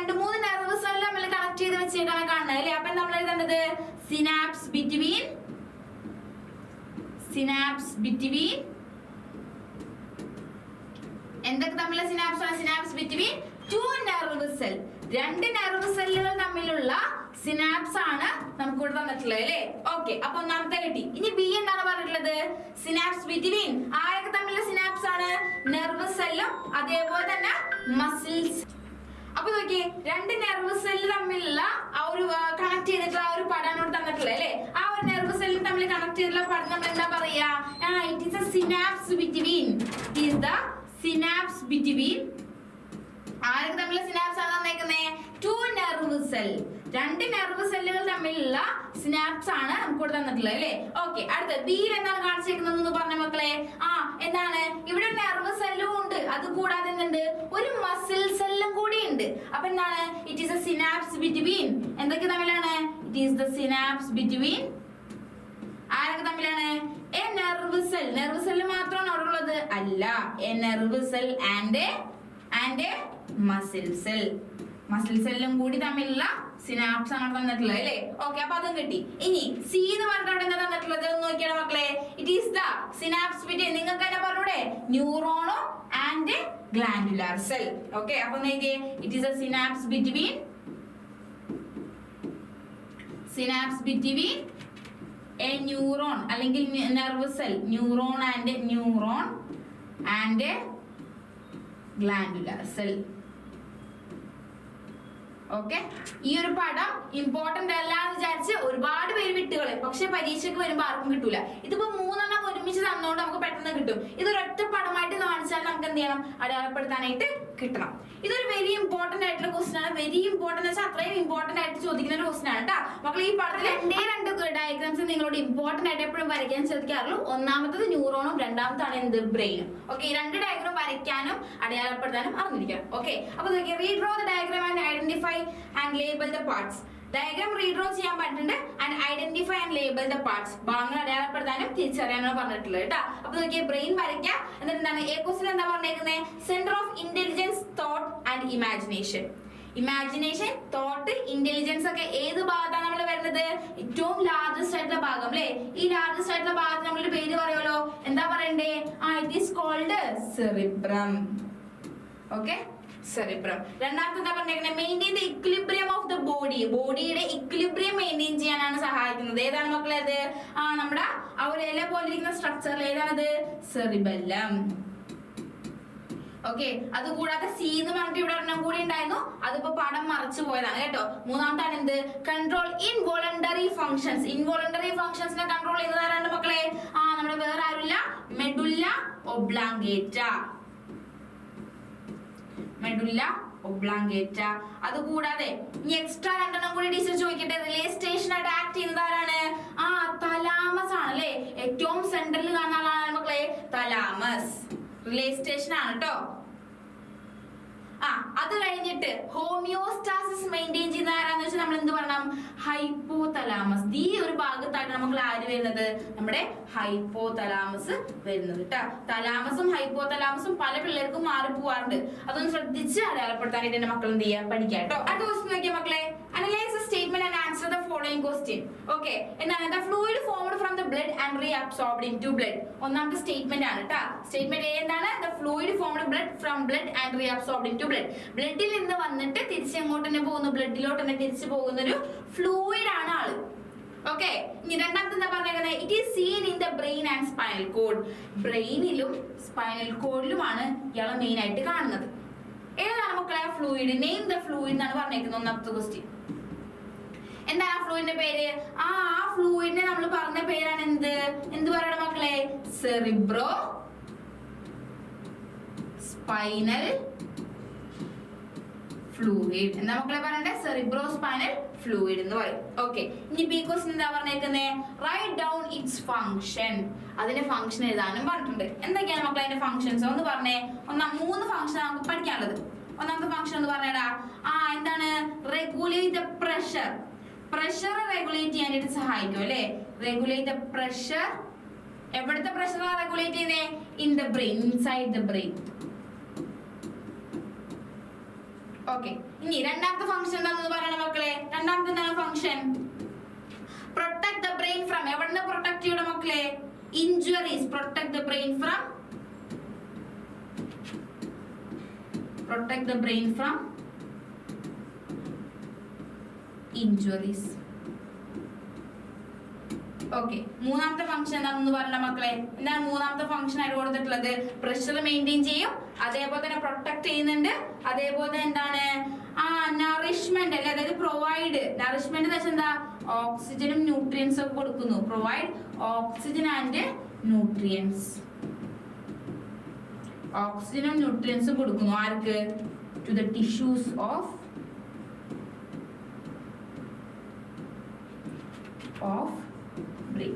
S1: 2-3 നെർവ് സെൽ തമ്മിൽ കണക്ട് ചെയ്ത് വെച്ചേക്കാണ് കാണുന്നത് അല്ലേ. അപ്പൊ നമ്മൾ എഴുതേണ്ടത് സിനാപ്സ് ബിറ്റ്വീൻ എന്തൊക്കെ തമ്മിലുള്ള സിനാപ്സ് ആണ്, synapse between 2 nerve cell. 2 nerve സെല്ലുകൾ തമ്മിലുള്ള സിനാപ്സ് ആണ് നമുക്ക് ഇവിടെ തന്നിട്ടുള്ളത് അല്ലേ. ഓക്കെ, അപ്പൊ ഒന്നാമത്തെ കിട്ടി. ഇനി ബി എന്താണ് പറഞ്ഞിട്ടുള്ളത്, സിനാപ്സ് ബിറ്റ്വീൻ ആരൊക്കെ തമ്മിലുള്ള സിനാപ്സ് ആണ്, നെർവ് സെല്ലും അതേപോലെ തന്നെ മസിൽസ്. അപ്പൊ നോക്കിയേ, 2 നെർവ് സെല്ല് തമ്മിലുള്ള ആ ഒരു കണക്ട് ചെയ്തിട്ടുള്ള ആ ഒരു പടാണ് ഇവിടെ തന്നിട്ടുള്ളത് അല്ലേ. ആ ഒരു നെർവ് സെല്ല് തമ്മിൽ കണക്ട് ചെയ്തിട്ടുള്ള പടം നമ്മൾ എന്താ പറയാ, it is a synapse between. It is the synapse between ആരൊക്കെ തമ്മിലുള്ള സിനാപ്സ് ആണ് തന്നേക്കുന്നേ, 2 നെർവ് സെൽ. 2 നെർവ് സെല്ലുകൾ തമ്മിലുള്ള സിനാപ്സ് ആണ് നമുക്ക് ഇവിടെ തന്നിട്ടുള്ളത് അല്ലേ. ഓക്കെ, അടുത്ത ബിയിൽ എന്താണ് കാണിച്ചേക്കുന്നത് പറഞ്ഞ മക്കളെ. എന്താണ്, ഇവിടെ നെർവ് സെല്ലും ഉണ്ട്, അത് കൂടാതെ എന്തുണ്ട്, ഒരു മസിൽ സെല്ലും കൂടി ഉണ്ട്. അപ്പൊ എന്താണ്, it is a synapse between എന്തൊക്കെ തമ്മിലാണ്, it is the synapse between ആരൊക്കെ തമ്മിലാണ്, a nerve cell. Nerve cell മാത്രമാണ് അവിടെ ഉള്ളത് അല്ല, a nerve cell and muscle cell. Muscle സെല്ലും കൂടി തമ്മിലുള്ള സിനാപ്സ് ആണ് തന്നിട്ടുള്ളത് അല്ലേ. ഓക്കെ, അപ്പൊ അതും കിട്ടി. ഇനി സി എന്ന് പറഞ്ഞിട്ട് അവിടെ എന്താ തന്നിട്ടുള്ളത് നോക്കിയാണ് മക്കളെ. It is the synapse between, നിങ്ങൾക്ക് തന്നെ പറഞ്ഞൂടെ, ന്യൂറോണോ ആൻഡ് ഗ്ലാൻഡുലാർ സെൽ. ഓക്കെ, അപ്പൊ നോക്കിയേ, it is a synapse between a neuron അല്ലെങ്കിൽ nerve cell, neuron and glandular cell. Okay, ഈ ഒരു പടം ഇമ്പോർട്ടന്റ് അല്ല എന്ന് വിചാരിച്ച് ഒരുപാട് പേര് വിട്ടുകളെ, പക്ഷെ പരീക്ഷയ്ക്ക് വരുമ്പോ ആർക്കും കിട്ടൂല. ഇതിപ്പോ 3 എണ്ണം ഒരുമിച്ച് തന്നോണ്ട് നമുക്ക് പെട്ടെന്ന് കിട്ടും. ഇതൊരു ഒറ്റ പടമായിട്ട് കാണിച്ചാൽ നമുക്ക് എന്ത് ചെയ്യണം, അടയാളപ്പെടുത്താനായിട്ട് കിട്ടണം. ഇതൊരു വെരി ഇമ്പോർട്ടന്റ് ആയിട്ടുള്ള ക്വസ്റ്റൻ ആണ്. വെരി ഇമ്പോർട്ടന്റ് വെച്ചാൽ അത്രയും ഇമ്പോർട്ടന്റ് ആയിട്ട് ചോദിക്കുന്ന ഒരു ക്വസ്റ്റൻ ആണ് കേട്ടോ മക്കൾ. ഈ പടത്തിൽ 2 ഡയഗ്രാംസ് നിങ്ങളോട് ഇമ്പോർട്ടന്റ് ആയിട്ട് എപ്പോഴും വരയ്ക്കാൻ ശ്രദ്ധിക്കാറുള്ളൂ. ഒന്നാമത്തത് ന്യൂറോണും, രണ്ടാമത്താണ് എന്ത്, ബ്രെയിനും. ഓക്കെ, ഈ 2 ഡയഗ്രാം വരയ്ക്കാനും അടയാളപ്പെടുത്താനും അറിഞ്ഞിരിക്കണം. ഓക്കെ, അപ്പൊ redraw the diagram and identify and label the parts. Diagram redraw ചെയ്യാൻ പറ്റുന്നുണ്ട് and identify and label the parts. ഭാഗങ്ങൾ അടയാളപ്പെടുത്താനും തിരിച്ചറിയാനാണ് പറഞ്ഞിട്ടുള്ളത് കേട്ടോ. അപ്പൊ നോക്കിയേ, ബ്രെയിൻ വരയ്ക്കാം. എന്നിട്ട് എന്താണ് എ ക്വസ്റ്റ്യൻ എന്താ പറഞ്ഞേക്കുന്നത്, centre of intelligence, thought and imagination. Imagination, thought, intelligence ഒക്കെ ഏത് ഭാഗത്താണ് നമ്മൾ വരുന്നത്, ഏറ്റവും ലാർജസ്റ്റ് ആയിട്ടുള്ള ഭാഗം അല്ലേ. ഈ ലാർജസ്റ്റ് ആയിട്ടുള്ള ഭാഗത്ത് നമ്മളൊരു പേര് പറയുമല്ലോ, എന്താ പറയണ്ടേ, it is called cerebrum. Okay, cerebrum. രണ്ടാമത്തെ എന്താ പറഞ്ഞേക്കുന്നത്, maintain the equilibrium of the body. ബോഡിയുടെ ഇക്വിലിബ്രിയം മെയിൻറ്റെയിൻ ചെയ്യാനാണ് സഹായിക്കുന്നത്. ഏതാണ് മക്കളെ അത്, നമ്മുടെ ആ ഒരു ഇല പോലെ ഇരിക്കുന്ന സ്ട്രക്ചറിൽ ഏതാണത്, സെറിബെല്ലം. ഓക്കെ, അത് കൂടാതെ സി എന്ന് പറഞ്ഞിട്ട് ഇവിടെ ഒരെണ്ണം കൂടി ഉണ്ടായിരുന്നു, അതിപ്പോ പടം മറച്ചു പോയതാണ് കേട്ടോ. മൂന്നാമത്താണ് എന്ത്, കൺട്രോൾ ഇൻവോളണ്ടറി ഫങ്ഷൻസ്. ഇൻവോളണ്ടറി ഫങ്ഷൻസിനെ കൺട്രോൾ ചെയ്യുന്നത് ആരാണ് മക്കളെ, നമ്മുടെ വേറെ ആരുമില്ല, മെഡുല്ല ഒബ്ലാങ്കേറ്റ. അത് കൂടാതെ ഇനി എക്സ്ട്രാ 2 എണ്ണം കൂടി ടീച്ചർ ചോദിക്കട്ടെ. റിലേ സ്റ്റേഷൻ ആയിട്ട് ആക്ട് ചെയ്യുന്നത് ആരാണ്, തലാമസ് ആണ് അല്ലേ. ഏറ്റവും സെന്ററിൽ കാണുന്ന ആളാണ് മക്കളെ തലാമസ്. റിലേ സ്റ്റേഷൻ ആണ് കേട്ടോ. അത് കഴിഞ്ഞിട്ട് ഹോമിയോസ്റ്റാസിസ് മെയിൻറ്റെയിൻ ചെയ്യുന്ന ആരാന്ന് വെച്ചാൽ നമ്മൾ എന്ത് പറയണം? ഹൈപ്പോതലാമസ്. ഈ ഒരു ഭാഗത്തായിട്ട് നമുക്ക് ആര് വരുന്നത്? നമ്മുടെ ഹൈപ്പോതലാമസ് വരുന്നത് കേട്ടോ. തലാമസും ഹൈപ്പോതലാമസും പല പിള്ളേർക്കും മാറിപ്പോവാറുണ്ട്. അതൊന്ന് ശ്രദ്ധിച്ച് അടയാളപ്പെടുത്താനായിട്ട് എന്റെ മക്കൾ എന്ത് ചെയ്യാൻ പഠിക്കാം കേട്ടോ. അടുത്ത ക്വസ്റ്റ്യൻ നോക്കിയാ മക്കളെ, analyse statement and answer the following question. Okay, എന്താണ്? The fluid formed from the blood and reabsorbed into blood. ഒന്നാമത്തെ സ്റ്റേറ്റ്മെന്റ് ആണ് കേട്ടോ. സ്റ്റേറ്റ്മെന്റ് എന്താണ്? The fluid formed blood from blood and reabsorbed into blood. ബ്ലഡിൽ നിന്ന് വന്നിട്ട് തിരിച്ച് എങ്ങോട്ട് തന്നെ പോകുന്നു? ബ്ലഡിലോട്ട് തന്നെ തിരിച്ചു പോകുന്ന ഒരു ഫ്ലൂയിഡ് ആണ് ആള്. ഓക്കെ, ഇനി രണ്ടാമത്തെ എന്താ പറഞ്ഞേക്കുന്നത്? It is seen in the brain and spinal cord. ബ്രെയിനിലും സ്പൈനൽ കോഡിലുമാണ് ഇയാളെ മെയിൻ ആയിട്ട് കാണുന്നത്. ഏതാണ് മക്കളെ ഫ്ലൂയിഡ്? നെയിം ദ ഫ്ലൂയിഡ് എന്നാണ് പറഞ്ഞേക്കുന്നത്. ഒന്നാമത്തെ ക്വസ്റ്റ്യൻ എന്താണ് ആ ഫ്ലൂയിഡിന്റെ പേര്? ആ ഫ്ലൂയിഡിനെ നമ്മൾ പറഞ്ഞ പേരാണ് എന്ത് പറയണം മക്കളെ? Cerebro spinal fluid. എന്താ മക്കളെ പറയണ്ടേ? സെറിബ്രോ സ്പൈനൽ ഫ്ലൂയിഡ് എന്ന് പറയും. ഓക്കെ, ഇനി ബി ക്വസ്റ്റ്യൻ എന്താ പറഞ്ഞേക്കുന്നത്? Write down its function. അതിന്റെ ഫംഗ്ഷൻ എഴുതാനും പറഞ്ഞിട്ടുണ്ട്. എന്തൊക്കെയാണ് മക്കളെ അതിന്റെ ഫംഗ്ഷൻസ്? ഒന്ന് പറഞ്ഞേ. 3 ഫംഗ്ഷൻ നമുക്ക് പഠിക്കാനുള്ളത്. ഒന്നാമത്തെ ഫംഗ്ഷൻ ഒന്ന് പറഞ്ഞേടാ. എന്താണ്? Regulate the pressure. Pressure regulate ചെയ്യാനായിട്ട് സഹായിക്കും അല്ലെ? Regulate the pressure. എവിടുത്തെ പ്രഷറാണ് റെഗുലേറ്റ് ചെയ്യുന്നത്? In the brain, inside the brain. Okay, ഇനി രണ്ടാമത്തെ ഫംഗ്ഷൻ എന്താണെന്ന് പറയണം മക്കളെ. രണ്ടാമത്തെ എന്താണ് function? Protect the brain from. എവിടുന്ന് പ്രൊട്ടക്ട് ചെയ്യണം മക്കളെ? Injuries. Protect the brain from. Protect the brain from injuries. Okay, മൂന്നാമത്തെ ഫംഗ്ഷൻ എന്താണെന്ന് പറയണം മക്കളെ. എന്താണ് മൂന്നാമത്തെ ഫംഗ്ഷൻ ആയിട്ട് കൊടുത്തിട്ടുള്ളത്? പ്രഷർ മെയിൻറ്റെയിൻ ചെയ്യും, അതേപോലെ തന്നെ പ്രൊട്ടക്ട് ചെയ്യുന്നുണ്ട്, അതേപോലെ എന്താണ് നറിഷ്മെന്റ് അല്ലെ, അതായത് പ്രൊവൈഡ്. നറിഷ്മെന്റ് എന്ന് വെച്ചാൽ എന്താ? ഓക്സിജനും ന്യൂട്രിയൻസ് ഒക്കെ കൊടുക്കുന്നു. Provide oxygen and nutrients. ഓക്സിജനും ന്യൂട്രിയൻസും കൊടുക്കുന്നു. ആർക്ക്? To the tissues of brain.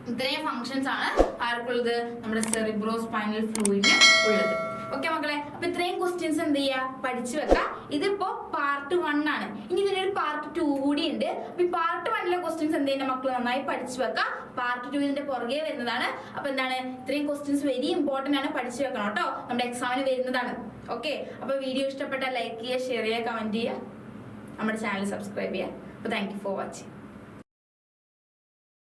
S1: ഇത്രയും ഫങ്ഷൻസ് ആണ് ആർക്കുള്ളത്? നമ്മുടെ സെറിബ്രോ സ്പൈനൽ ഫ്ലൂയിഡിന് ഉള്ളത്. ഓക്കെ മക്കളെ, അപ്പൊ ഇത്രയും ക്വസ്റ്റ്യൻസ് എന്ത് ചെയ്യാ? പഠിച്ചു വെക്കാം. ഇതിപ്പോ പാർട്ട് 1 ആണ്. ഇനി ഇതിനൊരു പാർട്ട് 2 കൂടി ഉണ്ട്. അപ്പൊ ഈ പാർട്ട് 1ലെ ക്വസ്റ്റ്യൻസ് എന്ത് ചെയ്യുന്ന മക്കൾ നന്നായി പഠിച്ചു വെക്കാം. പാർട്ട് 2 ഇതിന്റെ പുറകെ വരുന്നതാണ്. അപ്പൊ എന്താണ്? ഇത്രയും ക്വസ്റ്റ്യൻസ് വെരി ഇമ്പോർട്ടന്റ് ആണ്, പഠിച്ചു വെക്കണം കേട്ടോ. നമ്മുടെ എക്സാമിന് വരുന്നതാണ്. ഓക്കെ, അപ്പൊ വീഡിയോ ഇഷ്ടപ്പെട്ടാൽ ലൈക്ക് ചെയ്യുക, ഷെയർ ചെയ്യുക, കമന്റ് ചെയ്യുക, നമ്മുടെ ചാനൽ സബ്സ്ക്രൈബ് ചെയ്യുക. അപ്പൊ താങ്ക് യു ഫോർ വാച്ചിങ്.